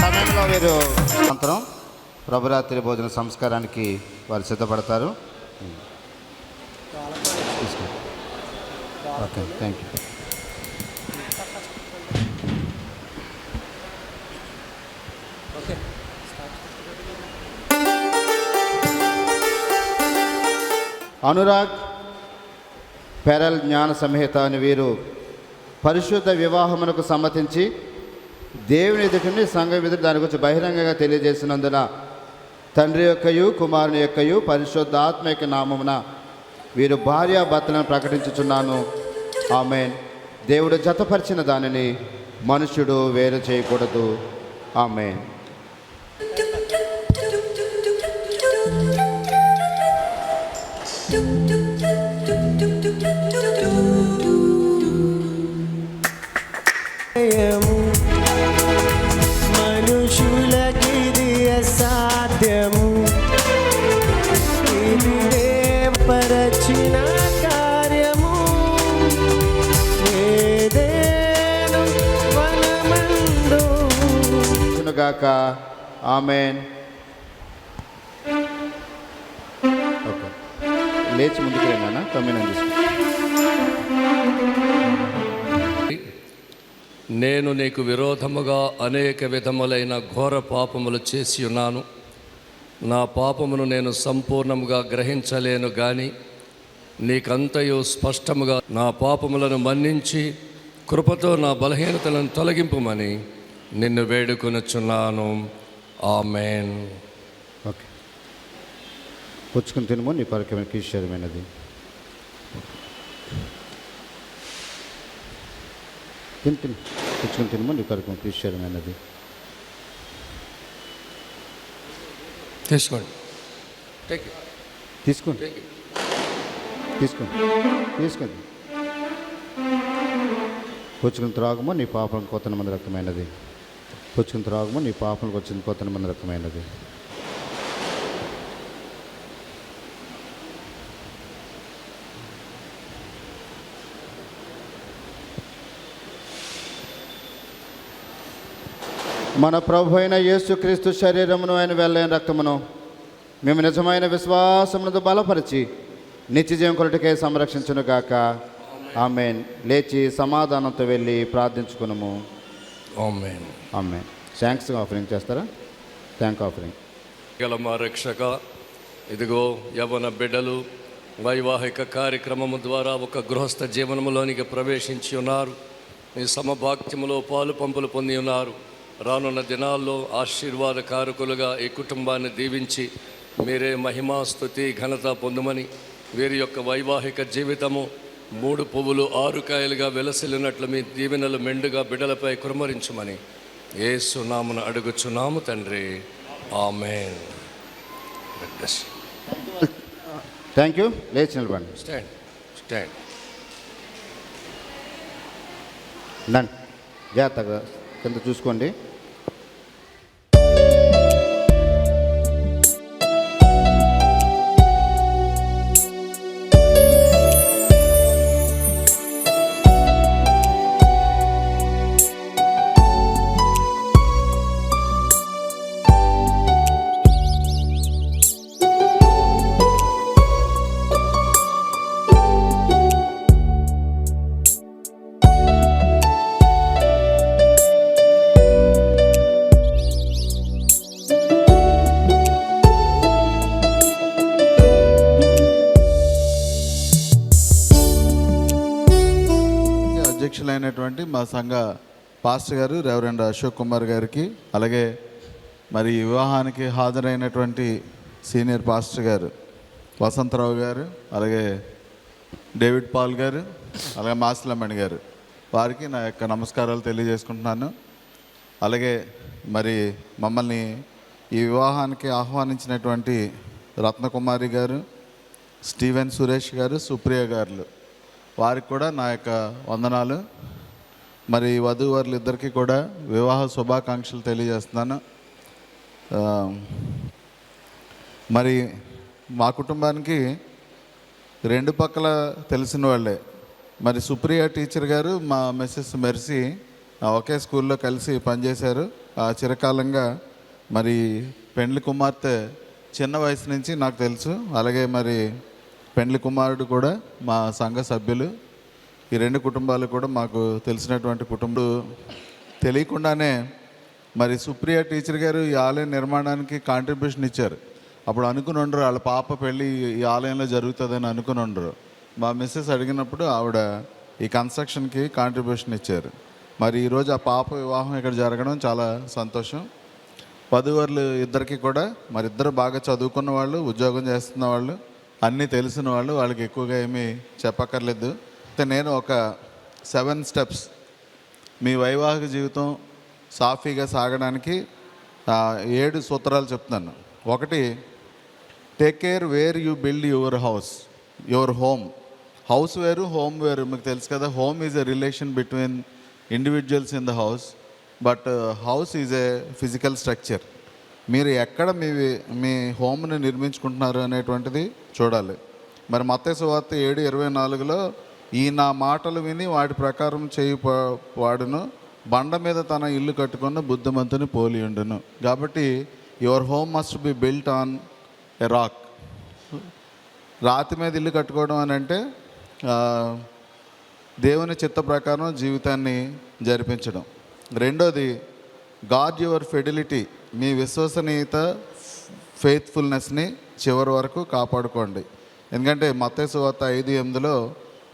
సమయంలో వీరు అనంతరం ప్రభురాత్రి భోజన సంస్కారానికి వారు సిద్ధపడతారు. Okay, thank you. Anurag pearl Gnana Samhita అని వీరు పరిశుద్ధ వివాహమునకు సమ్మతించి దేవుని ఎదుటిని సంఘం ఎదుటి దాని గురించి బహిరంగంగా తెలియజేసినందున తండ్రి యొక్కయు కుమారుని యొక్కయు పరిశుద్ధ ఆత్మ యొక్క నామమున వీరు భార్యాభర్తలను ప్రకటించుచున్నాను. ఆమేన్. దేవుడు జతపరిచిన దానిని మనుష్యుడు వేరు చేయకూడదు. ఆమేన్. మనుషులకిది అసాధ్యము, ఇది దేవపరచిన కార్యము. ఏదెను వనమందు గాక. ఆమేన్. ఓకే, లేచి ముందుకు వెళ్ళినా తమ్మిన నేను నీకు విరోధముగా అనేక విధములైన ఘోర పాపములు చేసి ఉన్నాను. నా పాపమును నేను సంపూర్ణముగా గ్రహించలేను గాని నీకంతయు స్పష్టముగా నా పాపములను మన్నించి కృపతో నా బలహీనతలను తొలగింపుమని నిన్ను వేడుకొనుచున్నాను. ఆమేన్. ఓకే, పుచ్చుకుని తినము, నీ కొరకమైన కీశ్వరమైనది. తిని పుచ్చుకుని తినము, నీ కొరకమైన కీశ్వరమైనది. తీసుకోండి, తీసుకోండి, తీసుకోండి, తీసుకోండి. పుచ్చుకుని త్రాగము, నీ పాపం కొత్తన మంది రకమైనది. పుచ్చుకుని త్రాగము, నీ పాపం వచ్చిన కొత్తన మంది రకమైనది. మన ప్రభు అయిన యేసుక్రీస్తు శరీరమును ఆయన వెళ్ళైన రక్తమును మేము నిజమైన విశ్వాసమును బలపరిచి నిత్యజీవం కొరటికై సంరక్షించునుగాక. ఆమేన్. లేచి సమాధానంతో వెళ్ళి ప్రార్థించుకున్నాము. ఆమేన్. ఆమేన్. థ్యాంక్స్ ఆఫరింగ్ చేస్తారా? Thank offering. మా రక్షక, ఇదిగో యవ్వన బిడ్డలు వైవాహిక కార్యక్రమము ద్వారా ఒక గృహస్థ జీవనములోనికి ప్రవేశించి ఉన్నారు. మీ సమభాగ్యములో పాలు పంపులు పొంది ఉన్నారు. రానున్న దినాల్లో ఆశీర్వాదకారకులుగా ఈ కుటుంబాన్ని దీవించి మీరే మహిమా స్తుతి ఘనత పొందమని, వీరి యొక్క వైవాహిక జీవితము 3 పువ్వులు 6 కాయలుగా వెలసిల్లినట్లు మీ దీవెనలు మెండుగా బిడ్డలపై కుమ్మరించమని యేసు నామమున అడుగుచున్నాము తండ్రి, ఆమేన్. Thank you. లేచి నిలబండి. Stand stand. డండి. జాగ్రత్తగా కింద చూసుకోండి. అధ్యక్షులైనటువంటి మా సంఘ పాస్టర్ గారు రెవరెండ్ అశోక్ కుమార్ గారికి, అలాగే మరి వివాహానికి హాజరైనటువంటి సీనియర్ పాస్టర్ గారు వసంతరావు గారు, అలాగే డేవిడ్ పాల్ గారు, అలాగే మాసిలమ్మణి గారు, వారికి నా యొక్క నమస్కారాలు తెలియజేసుకుంటున్నాను. అలాగే మరి మమ్మల్ని ఈ వివాహానికి ఆహ్వానించినటువంటి రత్నకుమారి గారు, స్టీవెన్ సురేష్ గారు, సుప్రియ గారు, వారికి కూడా నా యొక్క వందనాలు. మరి వధూవరులు ఇద్దరికి కూడా వివాహ శుభాకాంక్షలు తెలియజేస్తున్నాను. మరి మా కుటుంబానికి రెండు పక్కల తెలిసిన వాళ్ళే. మరి సుప్రియ టీచర్ గారు, మా మిస్సెస్ మెర్సీ ఒకే స్కూల్లో కలిసి పనిచేశారు చిరకాలంగా. మరి పెండ్లి కుమార్తె చిన్న వయసు నుంచి నాకు తెలుసు. అలాగే మరి పెండ్లి కుమారుడు కూడా మా సంఘ సభ్యులు. ఈ రెండు కుటుంబాలు కూడా మాకు తెలిసినటువంటి కుటుంబం. తెలియకుండానే మరి సుప్రియ టీచర్ గారు ఈ ఆలయ నిర్మాణానికి కాంట్రిబ్యూషన్ ఇచ్చారు. అప్పుడు అనుకుని ఉండరు వాళ్ళ పాప పెళ్ళి ఈ ఆలయంలో జరుగుతుందని అనుకుని ఉండరు. మా మిస్సెస్ అడిగినప్పుడు ఆవిడ ఈ కన్స్ట్రక్షన్కి కాంట్రిబ్యూషన్ ఇచ్చారు. మరి ఈరోజు ఆ పాప వివాహం ఇక్కడ జరగడం చాలా సంతోషం. వధూవరులు ఇద్దరికి కూడా మరి ఇద్దరు బాగా చదువుకున్న వాళ్ళు, ఉద్యోగం చేస్తున్న వాళ్ళు, అన్నీ తెలిసిన వాళ్ళు. వాళ్ళకి ఎక్కువగా ఏమీ చెప్పక్కర్లేదు. నేను ఒక 7 స్టెప్స్ మీ వైవాహిక జీవితం సాఫీగా సాగడానికి 7 సూత్రాలు చెప్తున్నాను. 1, take care where you build your house, your home. House వేరు, హోమ్ వేరు. మీకు తెలుసు కదా, home is a relation between individuals in the house, but house is a physical structure. మీరు ఎక్కడ మీ హోమ్ని నిర్మించుకుంటున్నారు అనేటువంటిది చూడాలి. మరి మత్తయి సువార్త 7:24లో ఈ నా మాటలు విని వాటి ప్రకారం చేయి వాడును బండ మీద తన ఇల్లు కట్టుకున్న బుద్ధిమంతుని పోలి ఉండును. కాబట్టి your home must be built on a rock. రాతి మీద ఇల్లు కట్టుకోవడం అని అంటే దేవుని చిత్త ప్రకారం జీవితాన్ని జరిపించడం. 2, గాడ్ యువర్ ఫెడిలిటీ. మీ విశ్వసనీయత, ఫెయిత్ఫుల్నెస్ని చివరి వరకు కాపాడుకోండి. ఎందుకంటే మత్తయి సువార్త 5:8లో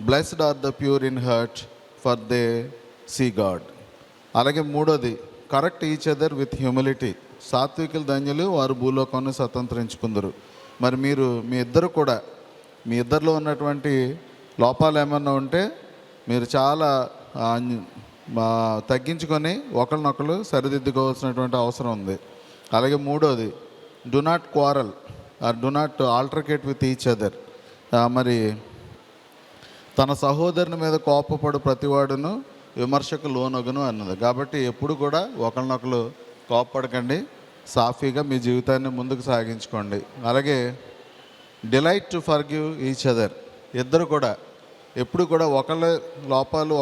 blessed are the pure in heart for they see God. అలాగే 3, correct each other with humility. సాత్వికులు ధన్యులు, వారు భూలోకాన్ని స్వతంత్రించుకుందరు. మరి మీ ఇద్దరు కూడా మీ ఇద్దరిలో ఉన్నటువంటి లోపాలు ఏమన్నా ఉంటే మీరు చాలా తగ్గించుకొని ఒకరినొకరు సరిదిద్దుకోవాల్సినటువంటి అవసరం ఉంది. అలాగే 3, do not quarrel or do not altercate with each other. మరి తన సహోదరుని మీద కోపపడు ప్రతివాడును విమర్శకు లోనగును అన్నది. కాబట్టి ఎప్పుడు కూడా ఒకరినొకరు కోపపడకండి, సాఫీగా మీ జీవితాన్ని ముందుకు సాగించుకోండి. అలాగే delight to forgive each other. ఇద్దరు కూడా ఎప్పుడు కూడా ఒకళ్ళ లోపాలు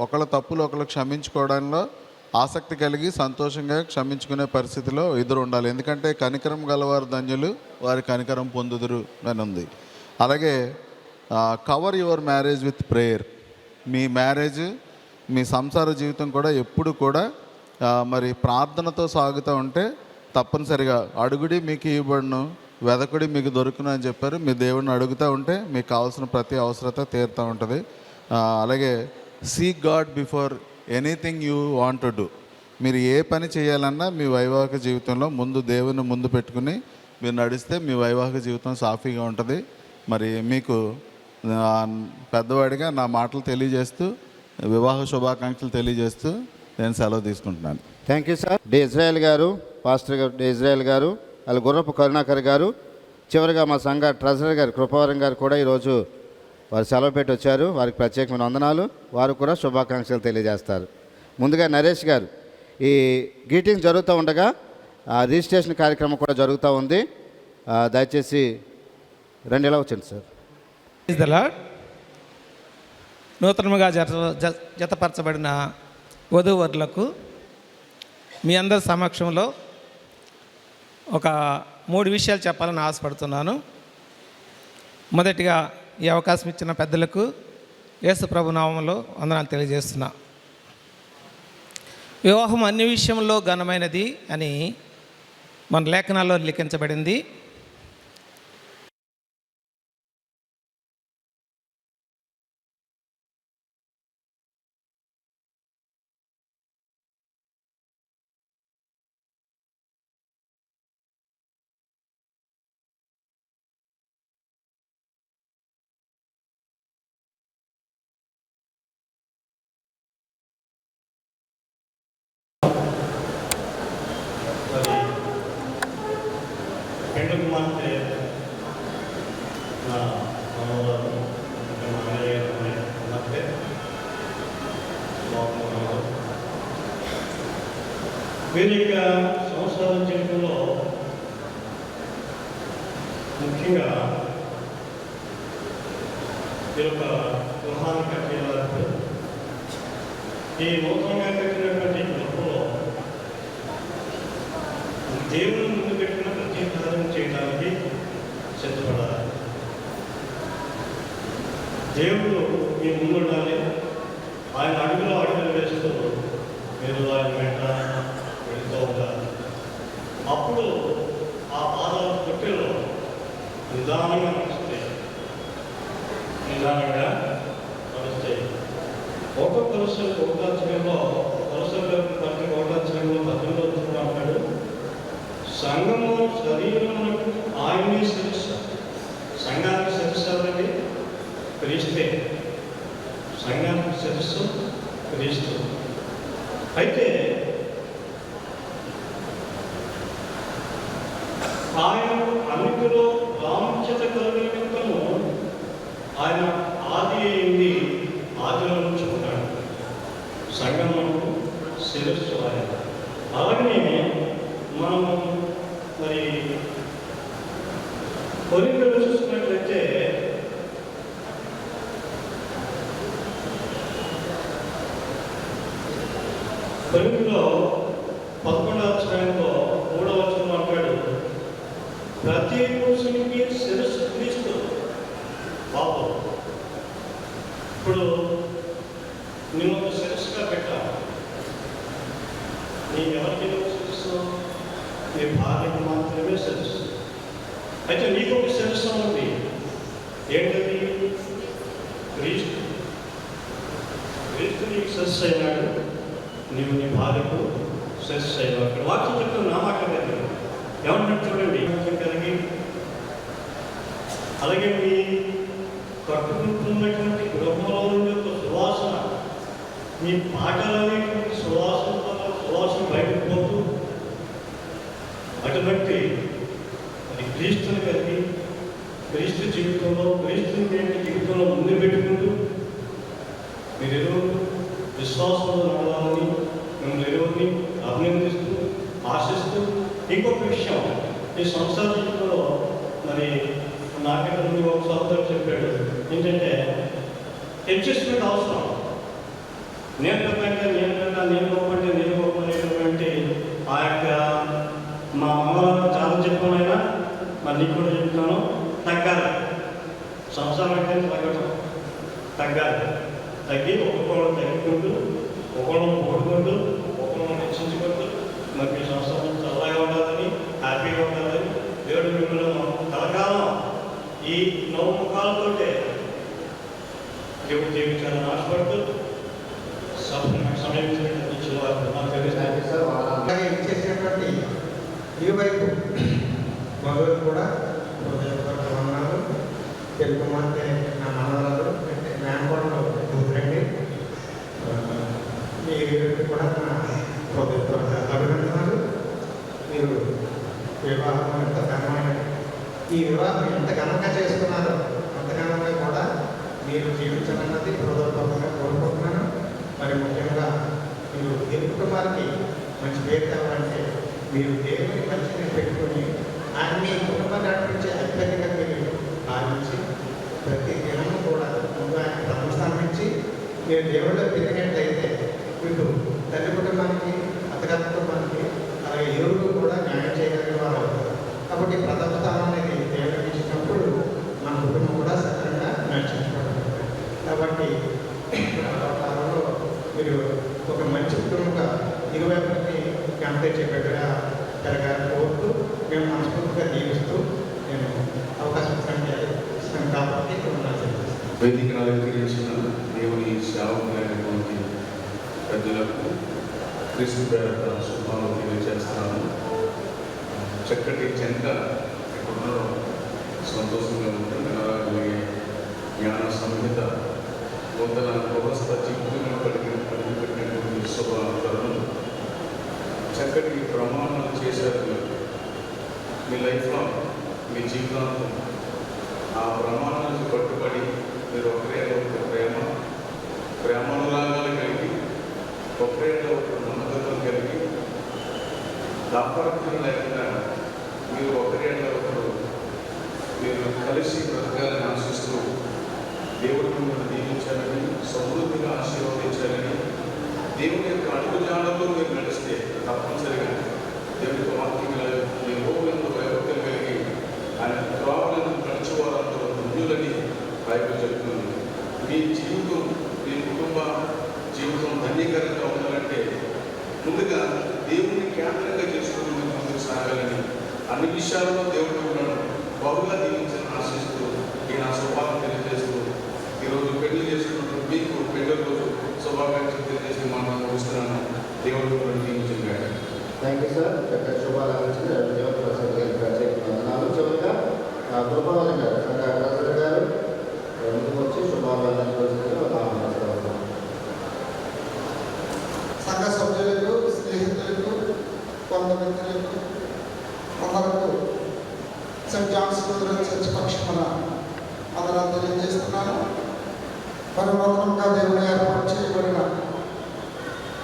ఒకళ్ళ తప్పులు ఒకళ్ళు క్షమించుకోవడంలో ఆసక్తి కలిగి సంతోషంగా క్షమించుకునే పరిస్థితిలో ఇద్దరు ఉండాలి. ఎందుకంటే కనికరం గలవారు ధన్యులు, వారి కనికరం పొందుదురు అని ఉంది. అలాగే cover your marriage with prayer. మీ సంసార జీవితం కూడా ఎప్పుడు కూడా మరి ప్రార్థనతో సాగుతూ ఉంటే తప్పనిసరిగా అడుగుడి మీకు ఇవ్వబడును, వెదకుడి మీకు దొరుకును అని చెప్పారు. మీ దేవుడిని అడుగుతూ ఉంటే మీకు కావాల్సిన ప్రతి అవసరత తీరుతూ ఉంటుంది. అలాగే seek God before anything you want to do. మీరు ఏ పని చేయాలన్నా మీ వైవాహిక జీవితంలో ముందు దేవుని ముందు పెట్టుకుని మీరు నడిస్తే మీ వైవాహిక జీవితం సాఫీగా ఉంటుంది. మరి మీకు పెద్దవాడిగా నా మాటలు తెలియజేస్తూ, వివాహ శుభాకాంక్షలు తెలియజేస్తూ నేను సెలవు తీసుకుంటున్నాను. Thank you sir. D Israel garu, pastor garu D Israel garu, వాళ్ళ గుర్రపు కరుణాకర్ గారు, చివరిగా మా సంఘ ట్రెజరర్ గారు కృపావరం గారు కూడా ఈరోజు వారు సెలవు పెట్టి వచ్చారు. వారికి ప్రత్యేకమైన వందనాలు. వారు కూడా శుభాకాంక్షలు తెలియజేస్తారు. ముందుగా నరేష్ గారు, ఈ గ్రీటింగ్స్ జరుగుతూ ఉండగా రిజిస్ట్రేషన్ కార్యక్రమం కూడా జరుగుతూ ఉంది. దయచేసి రెండు ఇలా వచ్చింది సార్. నూతనంగా జతపరచబడిన వధూవరులకు మీ అందరి సమక్షంలో ఒక 3 విషయాలు చెప్పాలని ఆశపడుతున్నాను. మొదటిగా ఈ అవకాశం ఇచ్చిన పెద్దలకు యేసు ప్రభు నామములో వందనాలు తెలియజేస్తున్నా. వివాహం అన్ని విషయంలో ఘనమైనది అని మన లేఖనాల్లో లిఖించబడింది. పెండు కుమార్తె నా మనవరాలు, మా అన్నయ్య కుమార్తె బాగున్నారు. వీరి యొక్క సంవత్సరాల జీవితంలో ముఖ్యంగా వీరి యొక్క గృహాన్ని కట్టేవారు. ఈ నూతనంగా కట్టినటువంటి గృహంలో దేవుని ముందు పెట్టిన ప్రతి కార్యం చేయడానికి సిద్ధపడాలి. దేవుడు మీ ముందు ఉండాలి. ఆయన అడుగులో అడుగులు వేస్తూ మీరు ఆయన వెంట వెళుతూ ఉండాలి. అప్పుడు ఆ పాదాల తొట్టెలో నిదానంగా నడుస్తాయి. నిదానంగా నడుస్తాయి. ఒక కొలసలు ఒకటాచరంలో పద్యంలో అంటాడు, సంఘము శరీరమునకు ఆయనే శిరస్సు. సంఘానికి శిరస్సు ఎవరండి? క్రీస్తే. సంఘానికి శిరస్సు క్రీస్తు. అయితే ఆయన అన్నిటిలో ప్రాముఖ్యత కలిగినను ఆయన ఆది అయింది, ఆదిలో నుంచి ఉన్నాడు. సంఘమునకు శిరస్సు ఆయన. అలాగనే మనము మరి కొరింథీయులు చూసుకున్నట్లయితే కొరింథీయులో 11వ అధ్యాయంలో 3వ వచనం అంటాడు, ప్రతి పురుషునికి శిరస్సు క్రీస్తు. పాపం ఇప్పుడు నేను ఒక శిరస్సుగా పెట్టాను. నీ ఎవరికి శిరస్సు? నీ భార్యకు మాత్రమే శిరస్సు. అయితే నీకు ఒక శిరస్సు ఉంది. ఏంటది? క్రీస్తు. క్రీస్తు నీకు శిరస్సు అయినాడు, నీవు నీ భార్యకు శిరస్సు అయినాడు. అక్కడ వాక్యం చెప్తున్న నా మాట కలిగి ఏమన్నా చూడండి, కలిగి అలాగే మీ కట్టుకుంటున్నటువంటి గృహంలో ఉండే ఒక సువాసన, మీ పాటలనేటువంటి సువాసన బయటకు పోతూ అటువంటి అది క్రీస్తుని కలిగి క్రీస్తు జీవితంలో జీవితంలో ముందు పెట్టుకుంటూ మీరు ఎరువురు విశ్వాసంలో నడవాలని మిమ్మల్ని ఎరువుని అభినందిస్తూ ఆశిస్తూ. ఇంకొక విషయం, ఈ సంసార జీవితంలో మరి నాకంటే ముందు ఒక సహోదరుడు చెప్పాడు ఏంటంటే అడ్జస్ట్మెంట్ అవసరం. నేను గొప్పంటే నేను గొప్పనేటువంటి ఆ యొక్క మా అమ్మగారు చాలా చెప్పానైనా మరి నీకు కూడా చెప్తాను, తగ్గాలి. సంసారం అంటే తగ్గాలి. తగ్గి ఒక్కొక్కళ్ళు తగ్గుకుంటూ, ఒకళ్ళను పోడుకుంటూ, ఒకళ్ళను హెచ్చించుకుంటూ మరి మీ సంసారం చల్లగా ఉండాలని, హ్యాపీగా ఉండాలని దేవుడు మిమ్మల్ని కలకాలం ఈ నవముఖాలతోటే దేవుడు జీవించాలని ఆశపడుతూ సమయం చేసినటువంటి ఈ వైపు మగవారు కూడా హృదయపూర్వకమన్నారు. తెలుగు మాటే నా మనవరాలు మేనకోడలు కూతురండి. మీ కూడా నా హృదయపూర్వక వివాహం ఎంత ఘనంగా చేసుకున్నారో అంత ఘనంగా కూడా మీరు జీవించాలన్నది హృదయపూర్వకంగా కోరుకుంటున్నాను. మరి ముఖ్యంగా మీరు ఏ కుటుంబానికి మంచి పేరు కావాలంటే మీరు దేవుని మంచిని పెట్టుకుని ఆయన మీ కుటుంబాన్ని నడిపించే అత్యధికంగా మీరు భావించి ప్రతి దినము కూడా ముందు ఆయన ప్రథమ స్థానం ఇచ్చి మీరు దేవుళ్ళో పెరిగినట్లయితే మీకు తల్లి కుటుంబానికి అత్తగారి కుటుంబానికి అలాగే ఎవరు కూడా న్యాయం చేయగలిగిన వారు అవుతారు. కాబట్టి ప్రథమ స్థానం అనేది దేవుడికి ఇచ్చినప్పుడు మన కుటుంబం కూడా సక్రమంగా నడిచించబడుతుంది. కాబట్టి కాలంలో మీరు ఒక మంచి కుటుంబంగా ఇరువైపుకి గంట చెప్పేట్టుగా జరగాలని కోరుతూ మేము మనస్ఫూర్తిగా దీవిస్తూ నేను అవకాశం ఇస్తాను కాబట్టి వేదికను అలంకరించిన దేవుని సేవకులైనటువంటి పెద్దలకు క్రీస్తు పేరట శుభాలు తెలియజేస్తున్నాను. చక్కటి జంట ఎక్కడున్నారో సంతోషంగా ఉంటుంది. అలాగే జ్ఞాన సంహిత నూతన గృహస్థ జీవితంలో అడుగుపెట్టినటువంటి శుభ తరుణం చక్కటి ప్రమాణాలు చేశారు. మీ లైఫ్లో మీ జీవితాంతం ఆ ప్రమాణాలకు కట్టుబడి మీరు ఒకరేలో ఒక ప్రేమానురాగాలు కలిగి ఒకరేలో ఒక నమ్మకత్వం కలిగి దాపరికం లేకుండా మీరు ఒకరేలో ఒకరు మీరు కలిసి బ్రతకాలని ఆశిస్తూ దేవుడు మిమ్మల్ని దీవించాలని సమృద్ధిగా ఆశీర్వదించాలని దేవుని యొక్క అడుగుజాడల్లో మీరు నడిస్తే తప్పనిసరిగా దేవుని వాక్యం మీ రోగులందు వైభక్తులు కలిగి ఆయన త్రోవలను నడిచేవారంతో ధన్యులని బైబిల్ చెప్తుంది. మీ జీవితం మీ కుటుంబ జీవితం ధన్యకరంగా ఉండాలంటే ముందుగా దేవుని కేంద్రంగా చేసుకుని మీరు ముందుకు సాగాలని అన్ని విషయాల్లో దేవుడు ఉన్నాడు బహుగా దీవించాలని ఆశిస్తూ ఈ నా శుభాలను తెలియజేస్తూ ఈరోజు పెళ్లి చేసుకున్నప్పుడు మీకు పెళ్లి రోజు శుభాకాంక్షలు తెలియజేసి మనం ముగిస్తున్నాను. దేవుడు దీవించండి. Thank you sir. చక్కటి శుభాలు అందించిన దేవప్రసాద్ గారి ప్రత్యేక వందనాలు. చివరిగా కృపావతి గారు ప్రెసిడెంట్ గారు ముందుకు వచ్చి శుభాలు సంఘ సభ్యులకు, స్నేహితులకు, కొంతమందిలకు అందరకు సెంట్ జాన్స్ లూథరన్ చర్చ్ పక్షమున అందరం తెలియజేస్తున్నాను. పరివర్తనంగా దేవుడు ఏర్పాటు చేయబడిన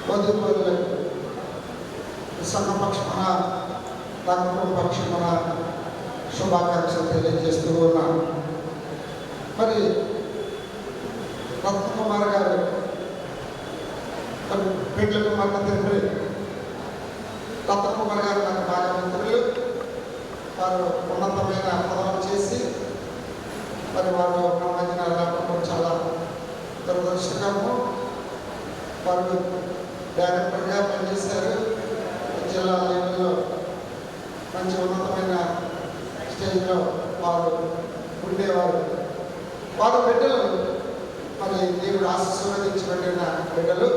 వధువులకు సంఘ పక్షమున రంగం పక్షమున శుభాకాంక్షలు తెలియజేస్తూ ఉన్నాను. మరి రత్నకుమార్ గారు పెళ్లకు మన తండ్రి రత్నకుమార్ గారు నాకు బాగా మిత్రులు. వారు ఉన్నతమైన పదవులు చేసి మరి వారు నా మధ్యన లేకపోవడం చాలా దురదృష్టకరము. వారు డైరెక్టర్గా పనిచేశారు. జిల్లా లెవెల్లో మంచి ఉన్నతమైన స్టేజ్లో వారు ఉండేవారు. వారు బిడ్డలు మరి దేవుడు ఆశీర్వదించబడిన బిడ్డలు,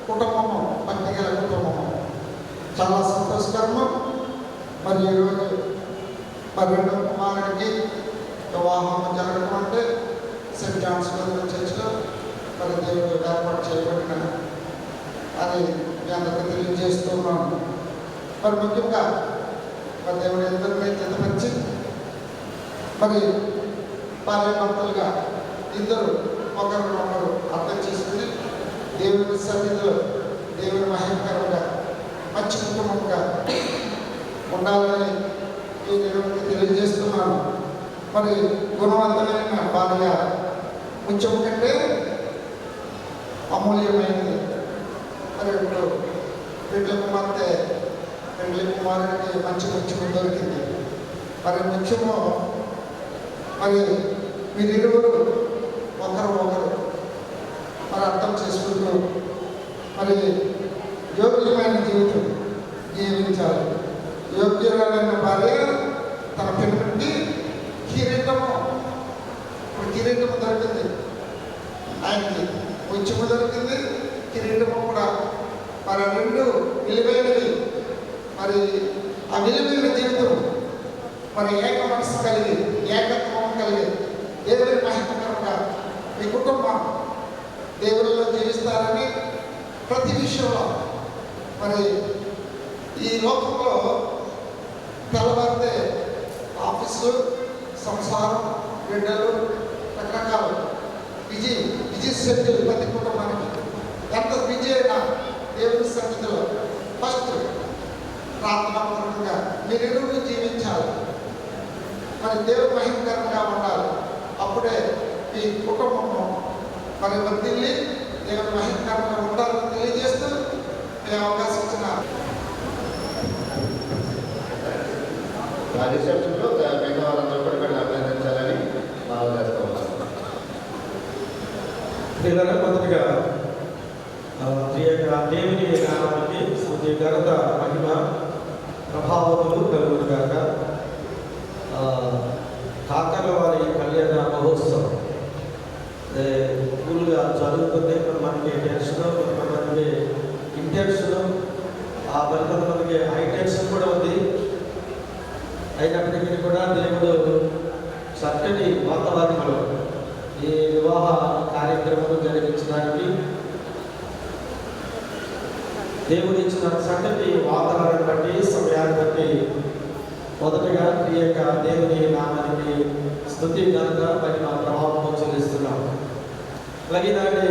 కుటుంబము భక్తి గల కుటుంబము, చాలా సంతోషకరము. మరి ఈరోజు మరి రెండవ కుమారుడికి వివాహం జరగడం అంటే సెంట్ జాన్స్ లూథరన్ చర్చ్లో మరి దేవుడు ఏర్పాటు చేయబడిన అని మీ అందరికీ తెలియజేస్తున్నాను. మరి ముఖ్యంగా మరి దేవుడు ఎందరినీ జతపరిచి మరి భార్యాభర్తలుగా ఇద్దరు ఒకరినొకరు అర్థం చేసుకుని దేవుని సన్నిధిలో దేవుని మహిమకరంగా మంచి కుటుంబంగా ఉండాలని ఈ దేవుడికి తెలియజేస్తున్నాను. మరి గుణవంతమైన భార్య ముఖ్యం కంటే అమూల్యమైనది. మరి ఇప్పుడు పెళ్లి కుమార్తె పెళ్లి కుమారుడికి మంచి ముఖ్యము దొరికింది. మరి ముఖ్యము మరి మీరిరువురు ఒకరు మరి అర్థం చేసుకుంటూ మరి యోగ్యమైన జీవితం జీవించాలి. యోగ్యురాలైన భార్య తన పెళ్లికి కిరీటము దొరికింది. ఆయనకి ముఖ్యము దొరికింది, కిరీటము కూడా. మరి రెండు విలువైనవి. మరి ఆ విలువైన జీవితం మరి ఏక మనసు కలిగి ఏకత్వం కలిగి దేవుని మహిమకరంగా మీ కుటుంబం దేవుళ్ళలో జీవిస్తారని ప్రతి విషయంలో మరి ఈ లోకంలో తెల్లవారితే ఆఫీసులు, సంసారం, బిడ్డలు, రకరకాల బిజీ షెడ్యూల్ ప్రతి కుటుంబానికి. ఎంత బిజీ అయినా దేవుని సన్నిధిలో ఫస్ట్ ప్రార్థనాపూర్వకంగా మీరెరువురు జీవించాలి. మరి దేవుని మహిమకరంగా ఉండాలి. అప్పుడే ఈ కుటుంబము మరి వర్ధిల్లి దేవుని మహిమకరంగా ఉండాలని తెలియజేస్తూ ఈ అవకాశం ఇచ్చిన రిసెప్షన్లో మిగతా వాళ్ళందరూ కూడా వీళ్ళని అభినందించాలని మనం చేస్తూ ఉన్నాం. పిల్లలు మొదటిగా దేవుని నామానికి స్తుతి, ఘనత, మహిమ, ప్రభావములు కలుగునుగాక. కాకర్ల వారి కళ్యాణ మహోత్సవం ఫుల్గా జరుగుతుంది. కొంతమందికి టెన్షన్, కొంతమందికి ఇంటెన్షన్, కొంతమందికి హై టెన్షన్ కూడా ఉంది. అయినప్పటికీ కూడా దేవుడు చక్కటి వాతావరణంలో ఈ వివాహ కార్యక్రమం జరిగించడానికి దేవుడు ఇచ్చిన చక్కటి వాతావరణం బట్టి, సమయాన్ని బట్టి మొదటగా ఈ యొక్క దేవుని నామానికి స్తుతి, ఘనత, మహిమ, ప్రభావం చెల్లిస్తున్నాం. అలాగే నాటి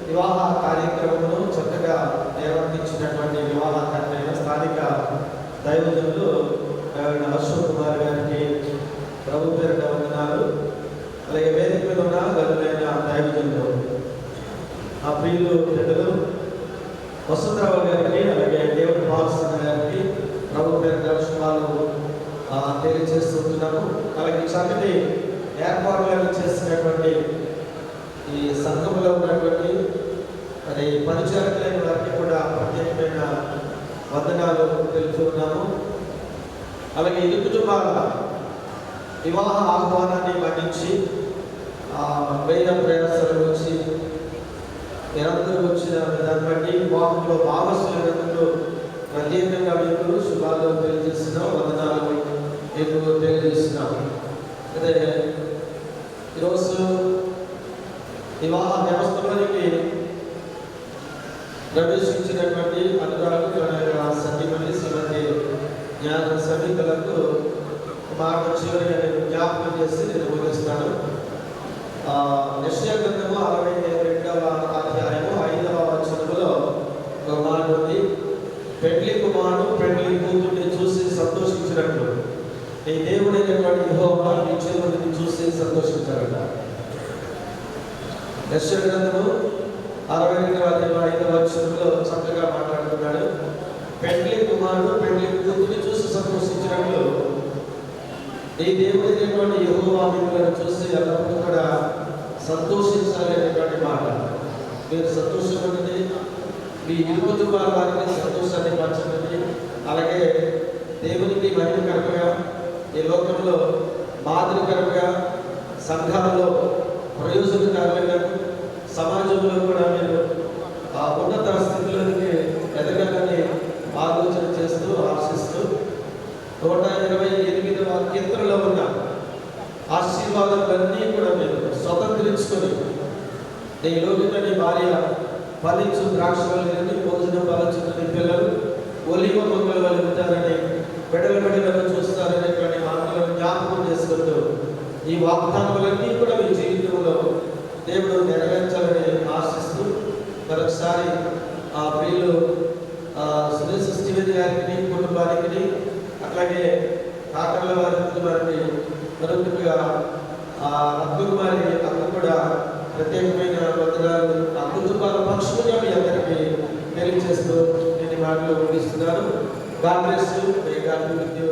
వివాహ కార్యక్రమంలో చక్కగా నిర్వర్తించినటువంటి వివాహ కార్యక్రమం స్థానిక దైవజనులు అశోక్ కుమార్ గారికి ప్రభు పేరిట వందనాలు. అలాగే వేదిక మీద ఉన్న గనులైన దైవజనులు, ఆ ప్రియులు పెద్దలు వసుంధరావు గారికి, అలాగే దేవుడి బాలకృష్ణ గారికి ప్రభు పేరిట శుభాలు తెలియజేస్తున్నాము. అలాగే చక్కటి ఏర్పాట్లను చేసినటువంటి ఈ సంఘంలో ఉన్నటువంటి మరి పరిచారకులైన వారికి కూడా ప్రత్యేకమైన వందనాలు తెలుపుతున్నాము. అలాగే ఇరు కుటుంబాల వివాహ ఆహ్వానాన్ని మన్నించి వేద ప్రయాసాల నుంచి నిరంతరం వచ్చిన దాన్ని బట్టి వివాహంలో భాగస్వామ్యంలో ప్రత్యేకంగా మీకు శుభాలు తెలియజేస్తున్నాం, వందనాలు మీకు తెలియజేస్తున్నాం. అదే ఈరోజు వివాహ వ్యవస్థలోనికి ప్రవేశించినటువంటి అనురాగు సతీమణి శ్రీమతి జ్ఞాన సమీకలకు మాట చివరిగా నేను జ్ఞాపకం చేసి నేను ముగిస్తాను. యెషయా గ్రంథము 62వ అధ్యాయము 5వ వచనములో ఒక మాట ఉంది. పెండ్లి కుమారుడు పెండ్లి కూతుర్ని చూసి సంతోషించినట్లు నీ దేవుడైనటువంటి యెహోవా నీ చెల్లిని చూసి సంతోషించారట. యెషయా గ్రంథము 62వ అధ్యాయం 5వ వచనంలో చక్కగా మాట్లాడుతున్నాడు. పెండ్లి కుమారుడు పెండ్లి కూతుర్ని చూసి సంతోషించినట్లు నీ దేవుడైనటువంటి యెహోవా మిమ్మల్ని చూసి ఎల్లప్పుడూ కూడా సంతోషించాలి అనేటువంటి మాట. మీరు సంతోషపడండి, మీ ఇరు కుటుంబాల వారికి సంతోషాన్ని పంచండి. అలాగే దేవునికి మహిమకరంగా ఈ లోకంలో మాదిరికరంగా సంఘాలలో ప్రయోజనకరంగా సమాజంలో కూడా మీరు ఉన్నత స్థితిలోనికి ఎదగాలని ఆలోచన చేస్తూ ఆశిస్తూ 128వ కీర్తనలో ఉన్న ఆశీర్వాదాలన్నీ కూడా మీరు స్వతంత్రించుకొని నీ లోకిత నీ భార్య ఫలించు ద్రాక్షలని భోజనం ఫలించుకుని పిల్లలు ఒలివ మొక్కల వల్ల ఉంటారని బిడలను చూస్తారనేటువంటి మాటలను జ్ఞాపకం చేసుకుంటూ ఈ వాగ్దానాలన్నీ కూడా మీ జీవితంలో దేవుడు నెరవేర్చాలని ఆశిస్తూ మరొకసారి ఆ ప్రియులు సురేష్ శ్రీవేది గారికి కుటుంబానికి అట్లాగే కాకర్ల వారి కుటుంబానికి మరొకటిగా అబ్దుకుమారి అక్క కూడా ప్రత్యేకమైన వందనాలు ఆ కుటుంబాల పక్షులుగా మీ అందరికీ తెలియజేస్తూ నేను మాటలు ముగిస్తున్నాను. God bless you, may God be with you.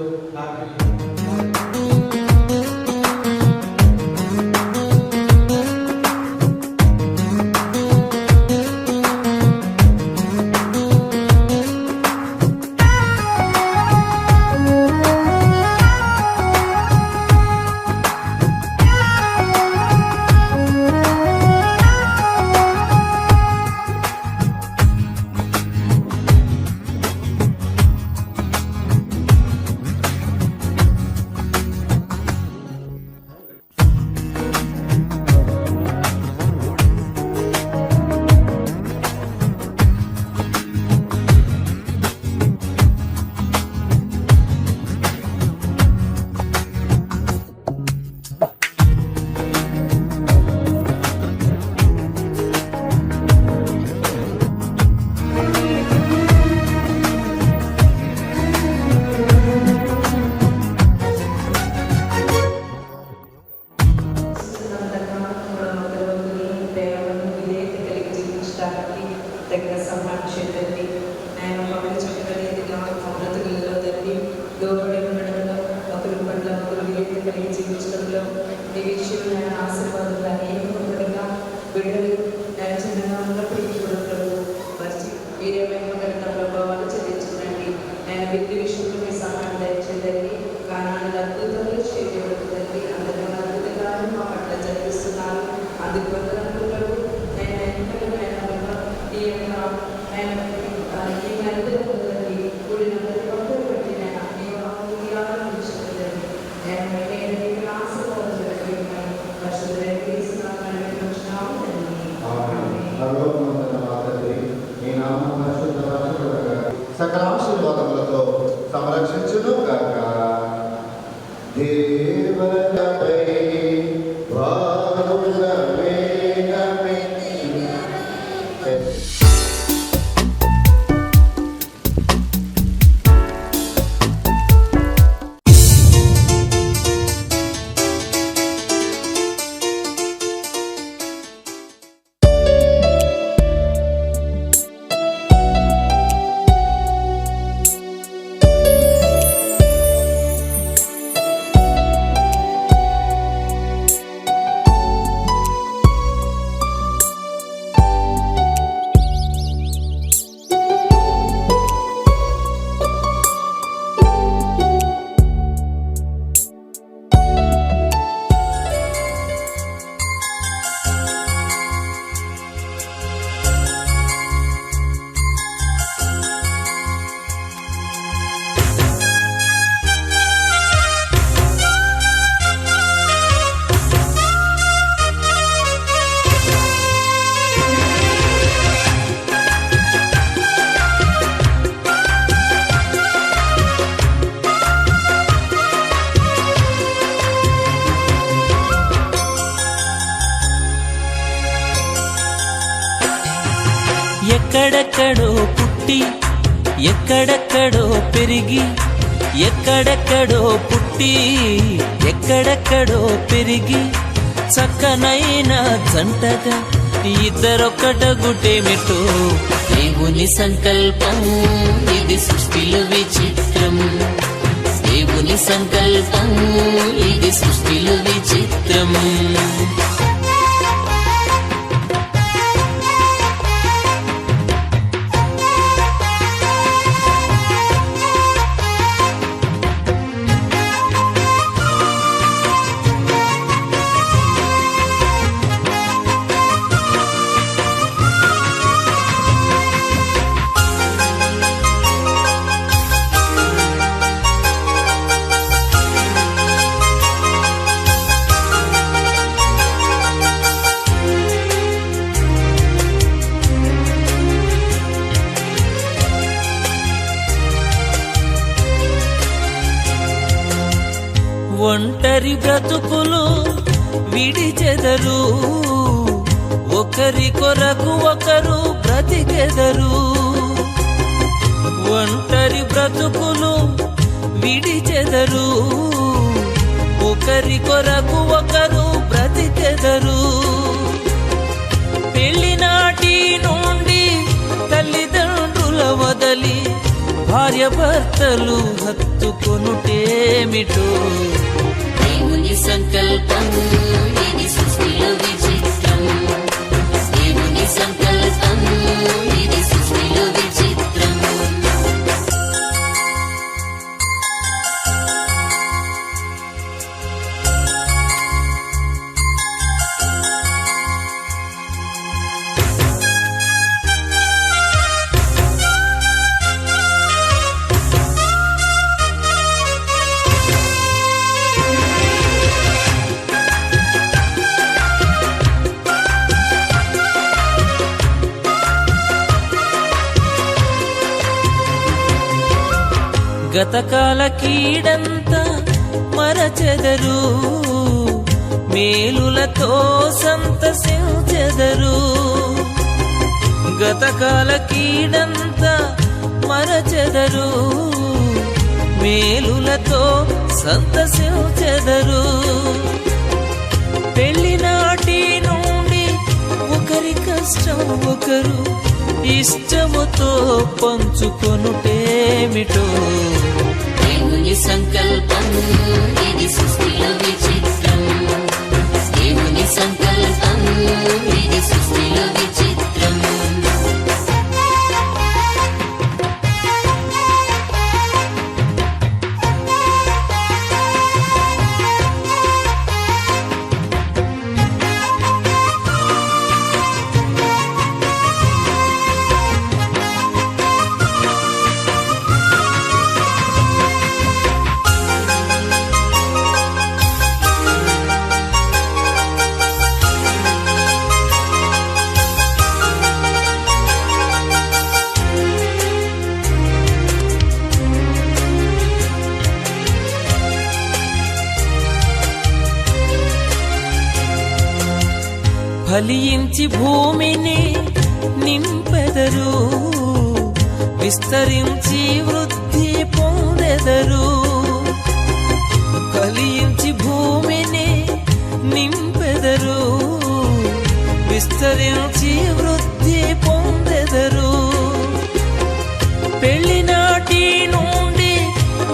తగిన సహాయం చేయండి. ఆయన మమ్మల్ని చక్కగా మా బ్రతుకులలో తండ్రి లోబడి ఉండడంలో ఒకరి పట్ల ఒకరు విధేయత కలిగి జీవించడంలో ఈ విషయంలో ఆయన ఆశీర్వాదాలు అనేకగా బిడ్డలు ఆయన చిన్నగా ఉన్నప్పటికీ కూడా వచ్చి వీరేమైన ప్రభావాలు చెల్లించండి. ఆయన వ్యక్తి విషయంలో మీ సహాయం దయచేయండి. కారణాలు అద్భుతంగా చేయబడుతుందండి. అందరూ అద్భుతంగా మా పట్ల జరిపిస్తున్నారు. అందుకు వందనాలు. ఈ యొక్క ఈ అందరూ కూడిన ప్రతి ఒక్కరు బట్టి నేను ఆశీర్వాదం సకల ఆశీర్వాదములతో సంరక్షించును గాక. దేవతపై ఎక్కడెక్కడో పుట్టి ఎక్కడెక్కడో పెరిగి ఎక్కడెక్కడో పుట్టి ఎక్కడెక్కడో పెరిగి చక్కనైన జంటగా ఇద్దరొక్కటగుటేమిటో దేవుని సంకల్పం ఇది సృష్టిలో విచిత్రం. దేవుని సంకల్పం ఇది సృష్టిలో విచిత్రం. ఒంటరి బ్రతుకులు విడిచెదరు, ఒకరి కొరకు ఒకరు బ్రతికెదరు. ఒంటరి బ్రతుకులు విడిచెదరు, ఒకరి కొరకు ఒకరు బ్రతికెదరు. పెళ్లినాటి నుండి తల్లిదండ్రుల వదలి భార్య భర్తలు హత్తుకొనుటేమిటో దేవుని సంకల్పం ఇది సృష్టిలో విచిత్రం. దేవుని సంకల్పం ఇది సృష్టిలో విచిత్రం. గతకాల కీడంతా మరచెదరు, మేలులతో సంతసించెదరు. గతకాల కీడంతా మరచెదరు, మేలులతో సంతసించెదరు. పెళ్లినాటి నుండి ఒకరి కష్టం ఒకరు ఇష్టముతో పంచుకొనుటేమిటో. దేవుని సంకల్పం ఇది సృష్టిలో విచిత్రం. దేవుని సంకల్పం ఇది సృష్టిలో విచిత్రం. ఫలించి భూమిని నింపెదరు, విస్తరించి వృద్ధి పొందెదరు. ఫలించి భూమిని నింపెదరు, విస్తరించి వృద్ధి పొందెదరు. పెళ్లినాటి నుండి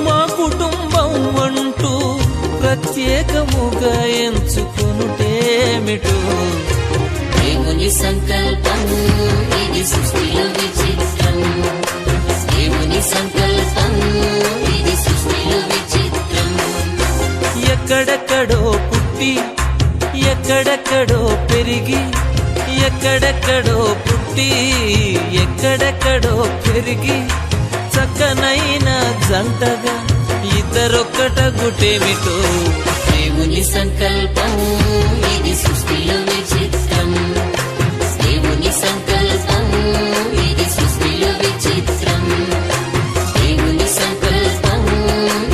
మా కుటుంబం అంటూ ప్రత్యేకముగా ఎంచుకొనుటేమిటో. దేవుని సంకల్పం ఇది సృష్టిలో విచిత్రం. దేవుని సంకల్పం ఇది సృష్టిలో విచిత్రం. ఎక్కడెక్కడో పుట్టి ఎక్కడెక్కడో పెరిగి, ఎక్కడెక్కడో పుట్టి ఎక్కడెక్కడో పెరిగి, చక్కనైన జంటగా ఇద్దరొక్కటగుటేమిటో. దేవుని సంకల్పం ఇది సృష్టిలో విచిత్రం. దేవుని సంకల్పం ఇది సృష్టిలో విచిత్రం. దేవుని సంకల్పం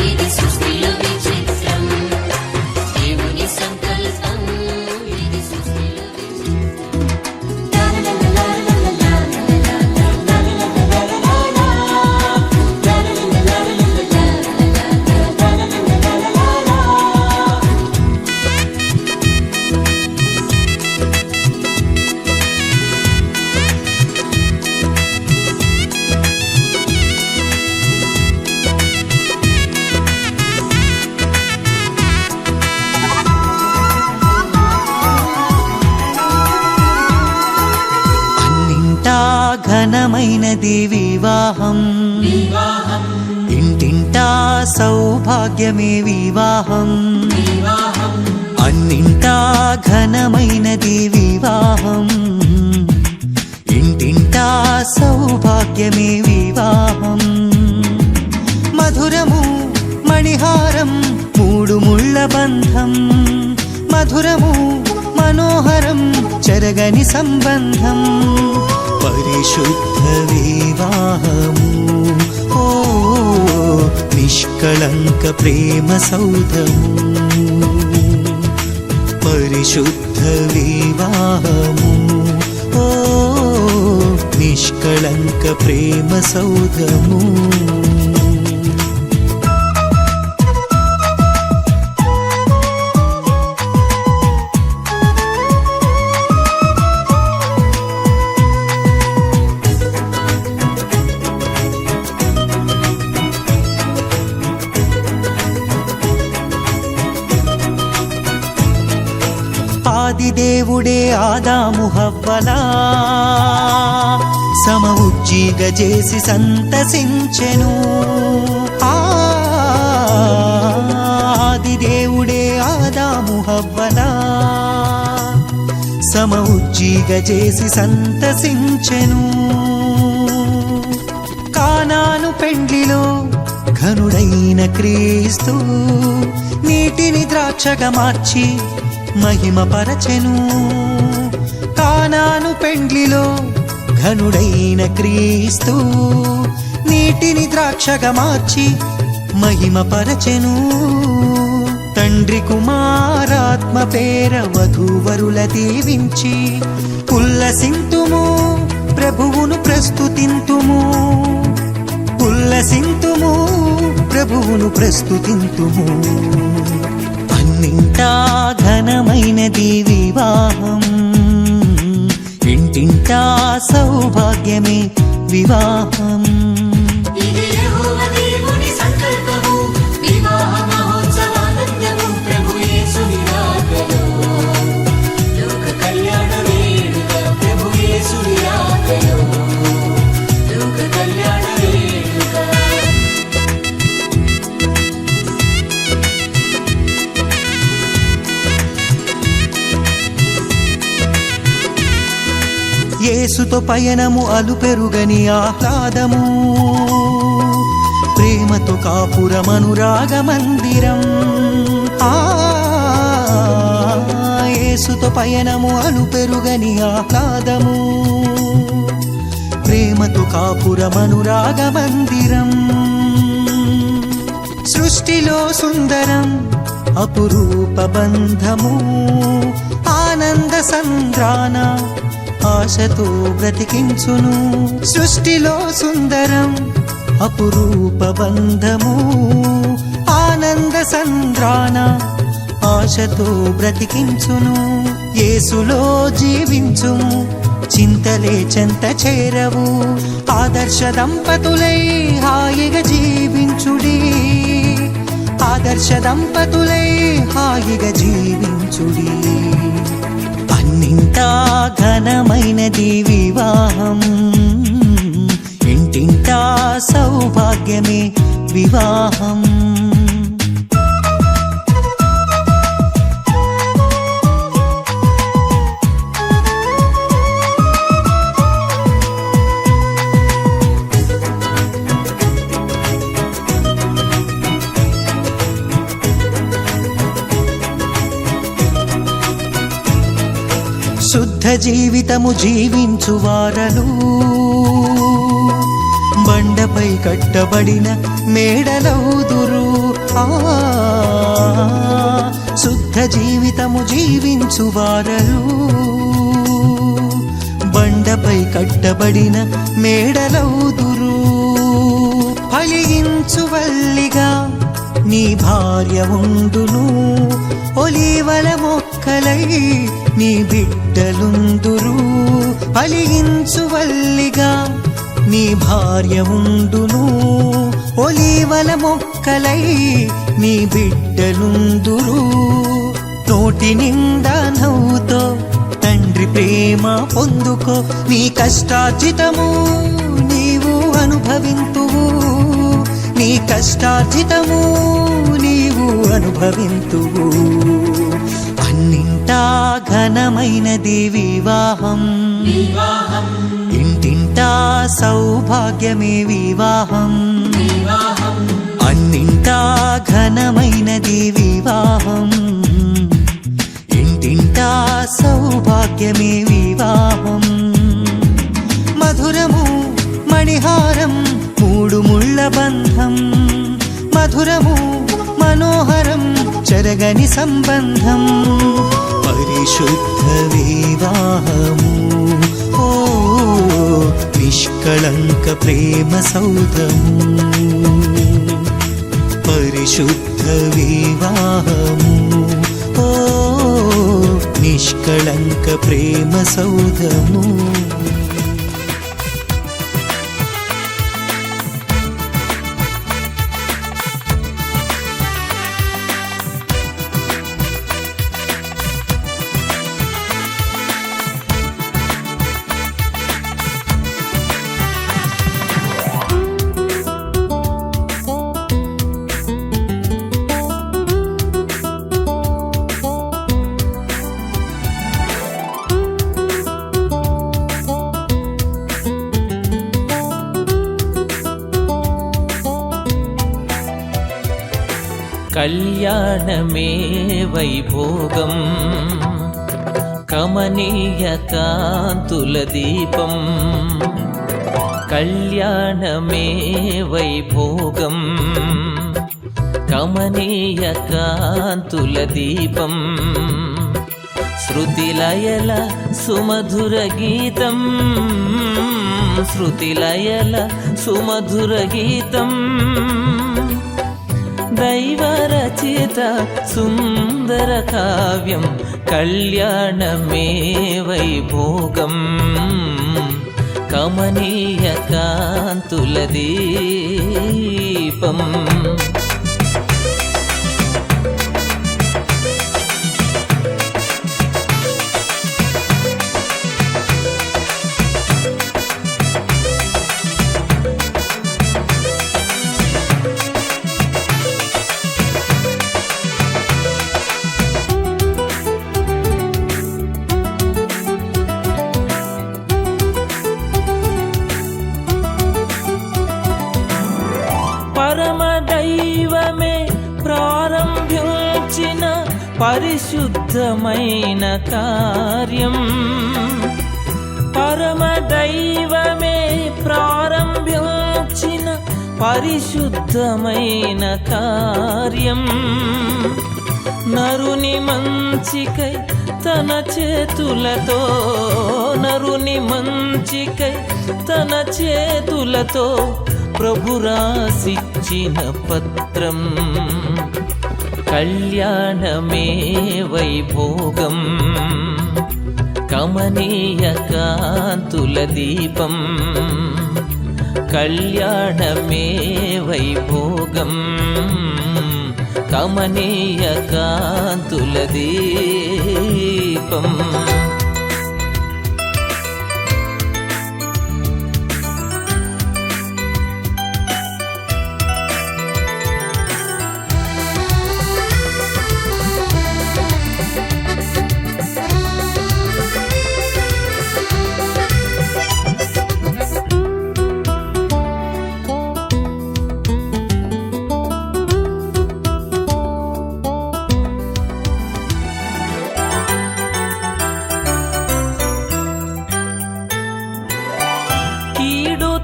ఇది సృష్టిలో విచిత్రం. దేవుని సంకల్పం ఇది సృష్టిలో ఘనమైనది వివాహం, ఇంటింటా సౌభాగ్యమే వివాహం. అన్నింటా ఘనమైనది వివాహం, ఇంటింటా సౌభాగ్యమే వివాహం. మధురము మణిహారం మూడు ముళ్ళ బంధం, మధురము మనోహరం చెరగని సంబంధం. పరిశుద్ధ వివాహము ఓ నిష్కళంక ప్రేమ సౌధము. పరిశుద్ధ వివాహము ఓ నిష్కళంక ప్రేమ సౌధము. ఆదిదేవుడే ఆదాము హవ్వలా సమఉజ్జీగ చేసి సంతసించెను. ఆదిదేవుడే ఆదాము హవ్వలా సమఉజ్జీగ చేసి సంతసించెను. కానాను పెండ్లిలో ఘనుడైన క్రీస్తు నీటిని ద్రాక్షగా మార్చి మహిమ పరచెను. కానాను పెండ్లిలో ఘనుడైన క్రీస్తు నీటిని ద్రాక్షగా మార్చి మహిమ పరచెను. తండ్రి కుమారాత్మ పేర వధూవరుల దీవించి ఉల్లసింతుము ప్రభువును ప్రస్తుతింతుము. ఉల్లసింతుము ప్రభువును ప్రస్తుతింతుము. అన్నింటా ఘనమైనది వివాహం, ఇంటింటా సౌభాగ్యం సౌభాగ్యమే వివాహం. ఇది యెహోవా దేవుని సంకల్పము, వివాహ మహోత్సవానందము, ప్రభు యేసుని రాకలో లోక కళ్యాణ వేడుక, ప్రభు యేసుని రాకలో లోక కళ్యాణ వేడుక. యేసుతో పయనము అలుపెరుగని ఆహ్లాదము, ప్రేమతో కాపురమనురాగ మందిరం. యేసుతో పయనము అలుపెరుగని ఆహ్లాదము, ప్రేమతో కాపురమనురాగ మందిరం. సృష్టిలో సుందరం అపురూప బంధము, ఆనంద సంద్రాన ఆశతో బ్రతికించును. సృష్టిలో సుందరం అపురూప బంధము, ఆనంద సంద్రాన ఆశతో బ్రతికించును. యేసులో జీవించుము, చింతలే చెంత చేరవు. ఆదర్శ దంపతులై హాయిగా జీవించుడి, ఆదర్శ దంపతులై హాయిగా జీవించుడి. అన్నింటా ఘనమైనది వివాహం, ఇంటింటా సౌభాగ్యమే వివాహం. శుద్ధ జీవితము జీవించు వారలు, బండపై కట్టబడిన మేడలౌదురు. శుద్ధ జీవితము జీవించు వారలు, బండపై కట్టబడిన మేడలౌదురు. ఫలించు వల్లిగా నీ భార్య ఉండును, ఒలీవల మొక్కలై నీ బిడ్డలుందురు. ఫలించు వల్లిగా నీ భార్య ఉండును, ఒలీవల మొక్కలై నీ బిడ్డలుందురు. నోటి నిండా నవ్వుతో తండ్రి ప్రేమ పొందుకో, నీ కష్టార్జితము నీవు అనుభవింతువు, నీ కష్టార్జితము నీవు అనుభవింతువు. అన్నింటా ఘనమైనది వివాహం, ఇంటింటా సౌభాగ్యమే వివాహం. అన్నింటా ఘనమైనది వివాహం, ఇంటింటా సౌభాగ్యమే వివాహం. మధురము మణిహారం మూడు ముళ్ళ బంధం, మధురము మనోహరం చెరగని సంబంధం. పరిశుద్ధ వివాహము, ఓ నిష్కళంక ప్రేమ సౌధము. పరిశుద్ధ వివాహము, ఓ నిష్కళంక ప్రేమ సౌధము. కళ్యాణమే వైభోగం, కమనీయ కాంతుల దీపం. కళ్యాణమే వైభోగం, కమనీయ కాంతుల దీపం. శృతిలయల సుమధుర గీతం, శృతిలయల సుమధుర గీతం. దైవరచిత సుందర కావ్యం, కళ్యాణమే వైభోగం, కమనీయ కాంతుల దీపం. పరమదైవమే ప్రారంభించిన పరిశుద్ధమైన కార్యం. పరమదైవమే ప్రారంభించిన పరిశుద్ధమైన కార్యం. నరుని మంచికై తన చేతులతో, నరుని మంచికై తన చేతులతో ప్రభు రాసిచ్చిన పత్రం. కళ్యాణమే వైభోగం, కమనీయ కాంతుల దీపం. కళ్యాణమే వైభోగం, కమనీయ కాంతుల దీపం.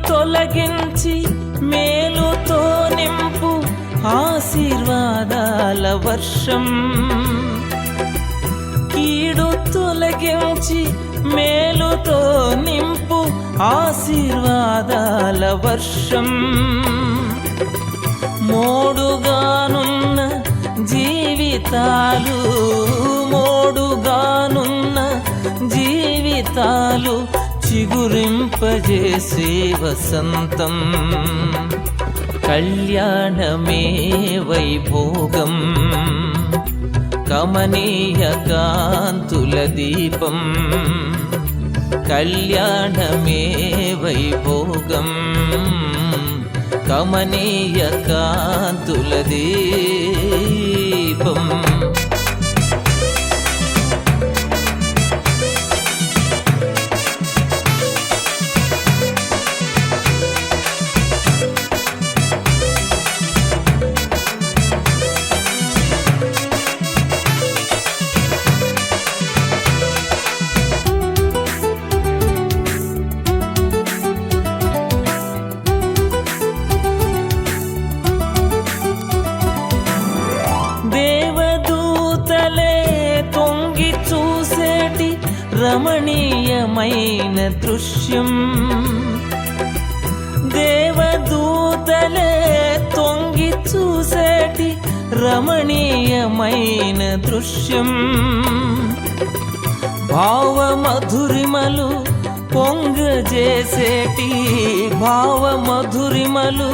తొలగించి మేలుతో నింపు ఆశీర్వాదాల వర్షం. కీడు తొలగించి మేలుతో నింపు ఆశీర్వాదాల వర్షం. మోడుగానున్న జీవితాలు, మోడుగానున్న జీవితాలు చిగురింపజేసే వసంతం. కళ్యాణమే వైభోగం, కమనీయ కాంతుల దీపం. కళ్యాణమే వైభోగం, కమనీయ కాంతుల దీపం. రమణీయమైన దృశ్యం. దేవదూతలే తొంగి చూసేటి రమణీయమైన దృశ్యం. భావమధురిమలు పొంగజేసేటి, భావమధురిమలు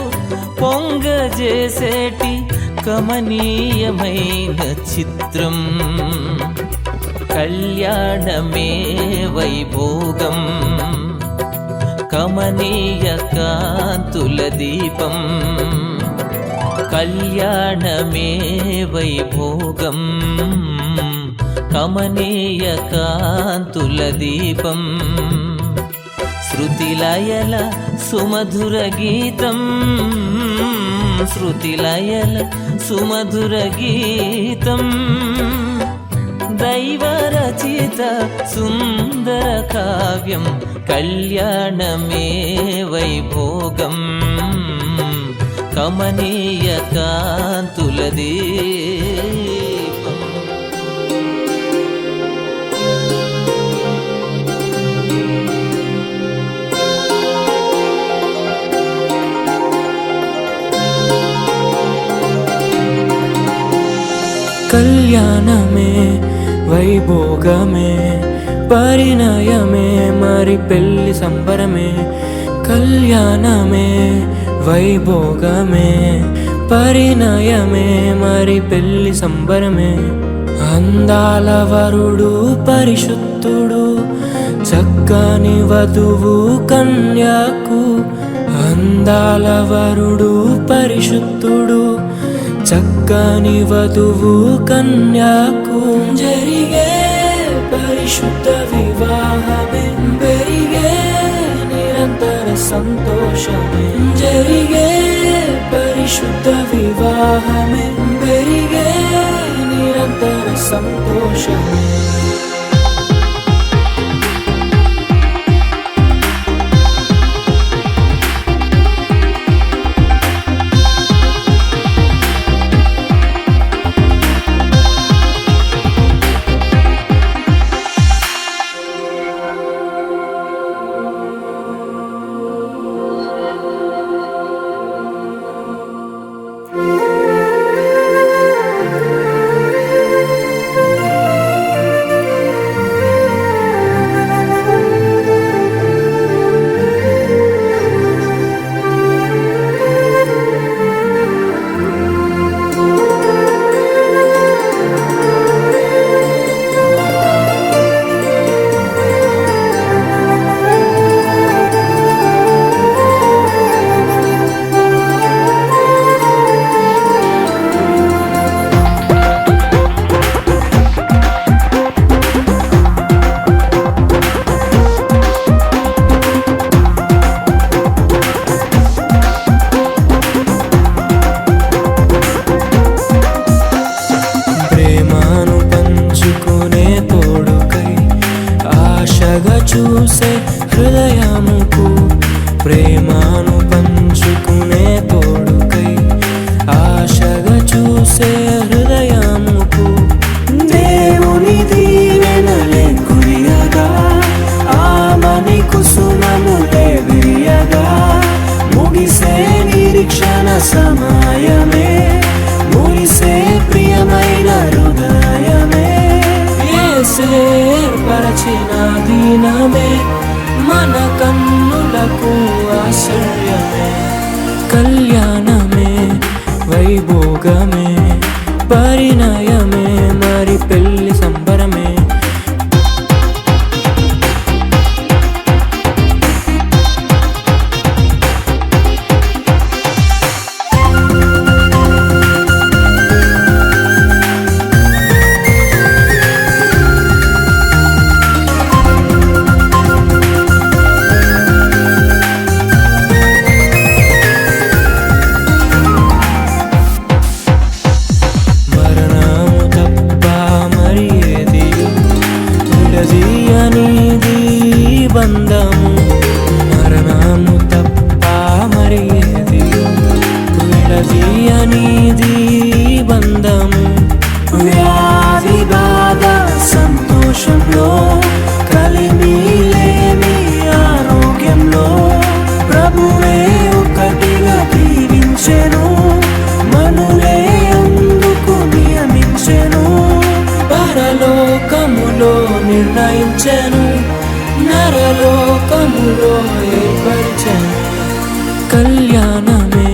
పొంగజేసేటి కమనీయమైన చిత్రం. కళ్యాణమే వైభోగం, కమనీయ కాంతుల దీపం. కళ్యాణమే వైభోగం, కమనీయ కాంతుల దీపం. శృతిలయల సుమధుర గీతం, శృతిలయల సుమధుర గీతం. దైవరచిత సుందర కావ్యం. కళ్యాణమే వైభోగం, కమనీయ కాంతుల దీపం. కళ్యాణమే వైభోగమే పరిణయమే మరి మరి పెళ్లి సంబరమే, కళ్యాణమే వైభోగమే, పరిణయమే మరి పెళ్లి సంబరమే. అందాల వరుడు పరిశుద్ధుడు, చక్కని వధువు కన్యాకు. అందాల వరుడు పరిశుద్ధుడు, చక్కని వధువు కన్యాకు. జరిగే పరిశుద్ధ వివాహమే, పెరిగే నిరంతర సంతోషమే. జరిగే పరిశుద్ధ వివాహమే, పెరిగే నిరంతర సంతోషమే. చూసే హృదయముకు, ప్రేమను పంచుకునే తోడుకై ఆశగా చూసే హృదయముకు. దేవుని దీవెనలే కురియగా, ఆమని కుసుమములే విరియగా. ముగిసే నిరీక్షణ సమయమే, ముగిసే ప్రియమైన హృదయమే. ఏర్పరచిన దినమే మన కన్నులకు ఆశ్చర్యమే. కళ్యాణమే వైభోగమే, పరిణయమే మరి పెళ్లి సంబరమే. బంధము మరణము తప్ప మరి ఏది విడదీయనిది బంధము. వ్యాధి బాధ సంతోషంలో, కలిమి లేని ఆరోగ్యంలో ప్రభువే ఒకటిగా దీవించెను, మనులే అందుకు నియమించెను. పరలోకములో నిర్ణయించెను, నరలోకములో ఏర్పరిచెను. కళ్యాణమే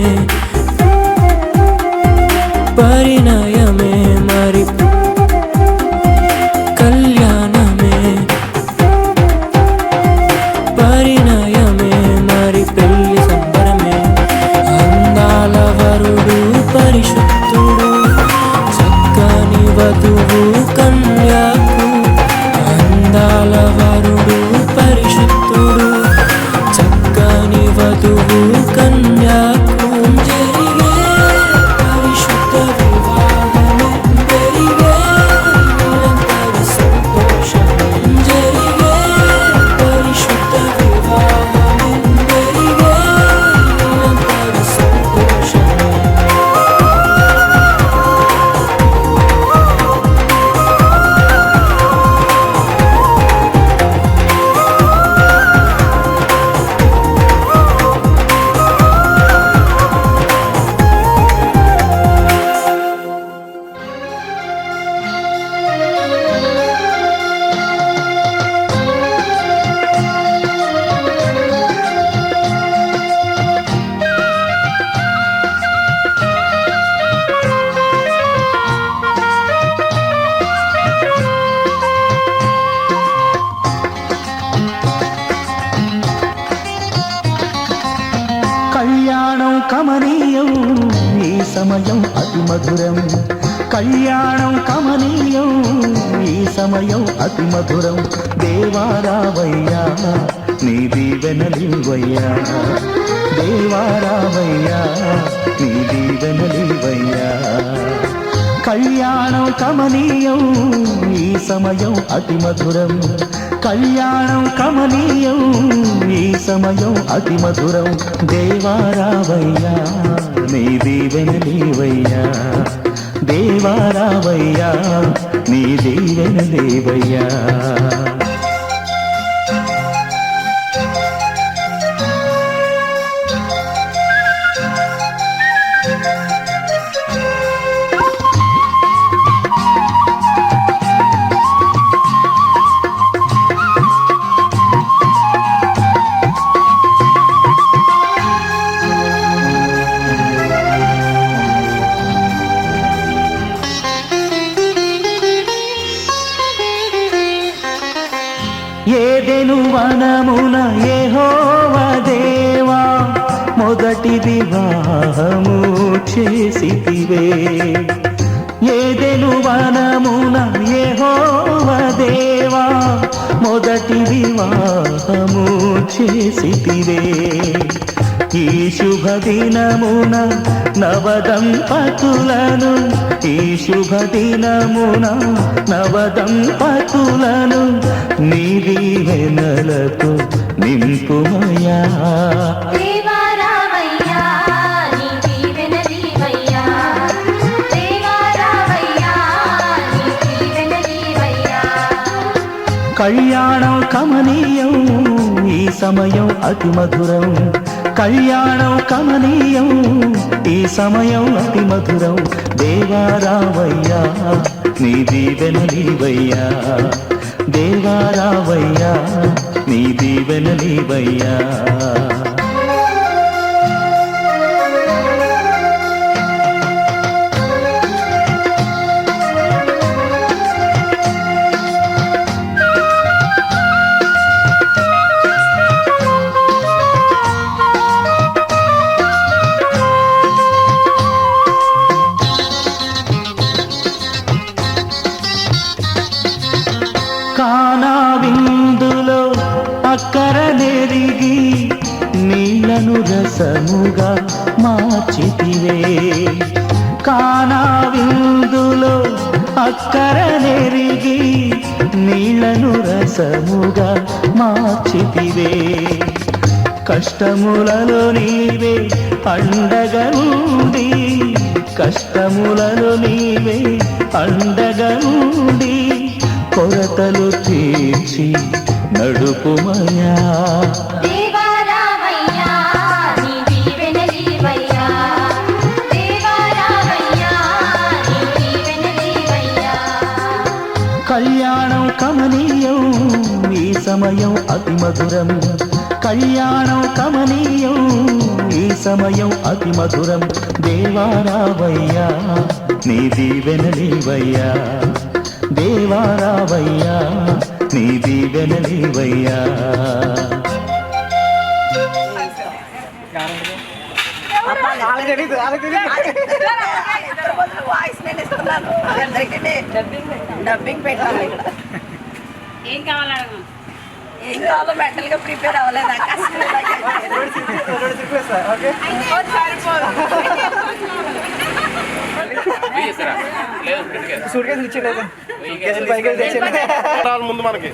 పరిణయమే మరి కళ్యాణమే పరిణయమే మరి పెళ్లి సంబరమే. అందాల వరుడు పరిశుద్ధుడు, చక్కని వధువు కన్యాకు. అందాల వరుడు పరిశుద్ధుడు, చక్కని కళ్యాణం కమనీయం ఈ సమయం అతి మధురం కళ్యాణం కమనీయం ఈ సమయం అతి మధురం దేవారావయ్యా నీ దీవెనలివయ్యా దేవారావయ్యా నీ దీవెనలివయ్యా కళ్యాణం కమనీయం ఈ సమయం అతి మధురం కళ్యాణం కమనీయం ఈ సమయం అతి మధురం దేవారావయ్యా నీ దీవెనలివయ్యా దేవారావయ్యా నీ దీవెనలివయ్యా ఏదెను వనమున యెహోవా దేవా మొదటి వివాహము చేసితివే ఏదెను వనమున యెహోవా దేవా మొదటి వివాహము చేసితివే ఈ శుభదినమున నవదంపతులను ఈ శుభదినమున నవదంపతులను నీ దీవెనలతో నింపుమయా దేవారావయ్యా నీ దీవెనలివయ్యా దేవారావయ్యా నీ దీవెనలివయ్యా కళ్యాణం కమనీయం ఈ సమయం అతి మధురం కళ్యాణం కమనీయం ఈ సమయం అతి మధురం దేవారావయ్యా నీ దీవెనలివయ్యా దేవారావయ్యా నీ దీవెనలివయ్యా కానా విందులో అక్కర నెరిగి నీళ్లను రసముగా మార్చితివే కానా విందులో అక్కర నెరిగి నీళ్లను రసముగా మార్చితివే కష్టములలో నీవే అండగా ఉండి కష్టములలో నీవే అండగా ఉండి కొరతలు తీర్చి నడుపుమయా దేవారావయ్యా నీ దీవెనలివయ్యా దేవారావయ్యా నీ దీవెనలివయ్యా కళ్యాణం కమనీయం ఈ సమయం అతి మధురం కళ్యాణం కమనీయం ఈ సమయం అతి మధురం దేవారావయ్యా నీ దీవెనలివయ్యా దేవారావయ్యా నీ దీవెనలివయ్యా డబ్బింగ్ పెట్టాలి ఏం కావాలో మెంటల్ గా ప్రిపేర్ అవ్వలేదు ముందు మనకి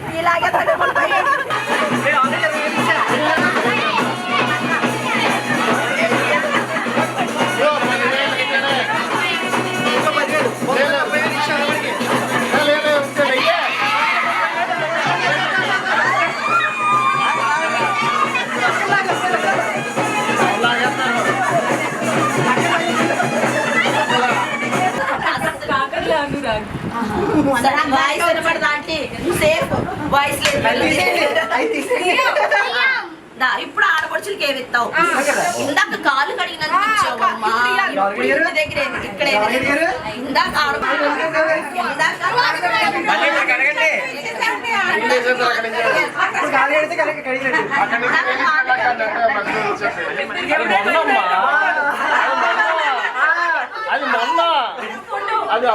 వాయిస్ వినపడదా అంటే సేఫ్ వాయిస్ ఇప్పుడు ఆడపడుచులకి ఏమి ఇస్తావు ఇందాక కాలు కడిగినందుకు ఇచ్చావమ్మా ఇంటి దగ్గర ఇక్కడే ఇందాక అక్కడ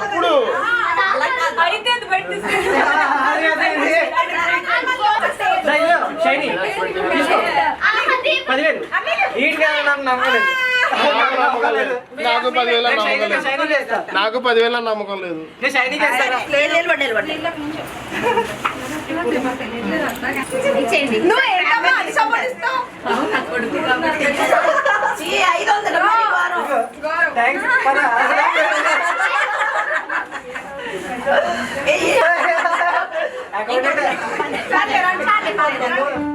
అప్పుడు షైనీ తీసుకో 10,000 ఈడిగా నాకు నమ్మలేదు నాకు 10,000 నమ్మకం లేదు. నాకు 10,000 నమ్మకం లేదు. షైనీ చేస్తారా నువ్వు ఏంటమ్మా అది సపోర్ట్ ఇస్తావు? చీ, 500 మరి గౌరవం. థ్యాంక్స్ చాలే, చాలే, చాలే.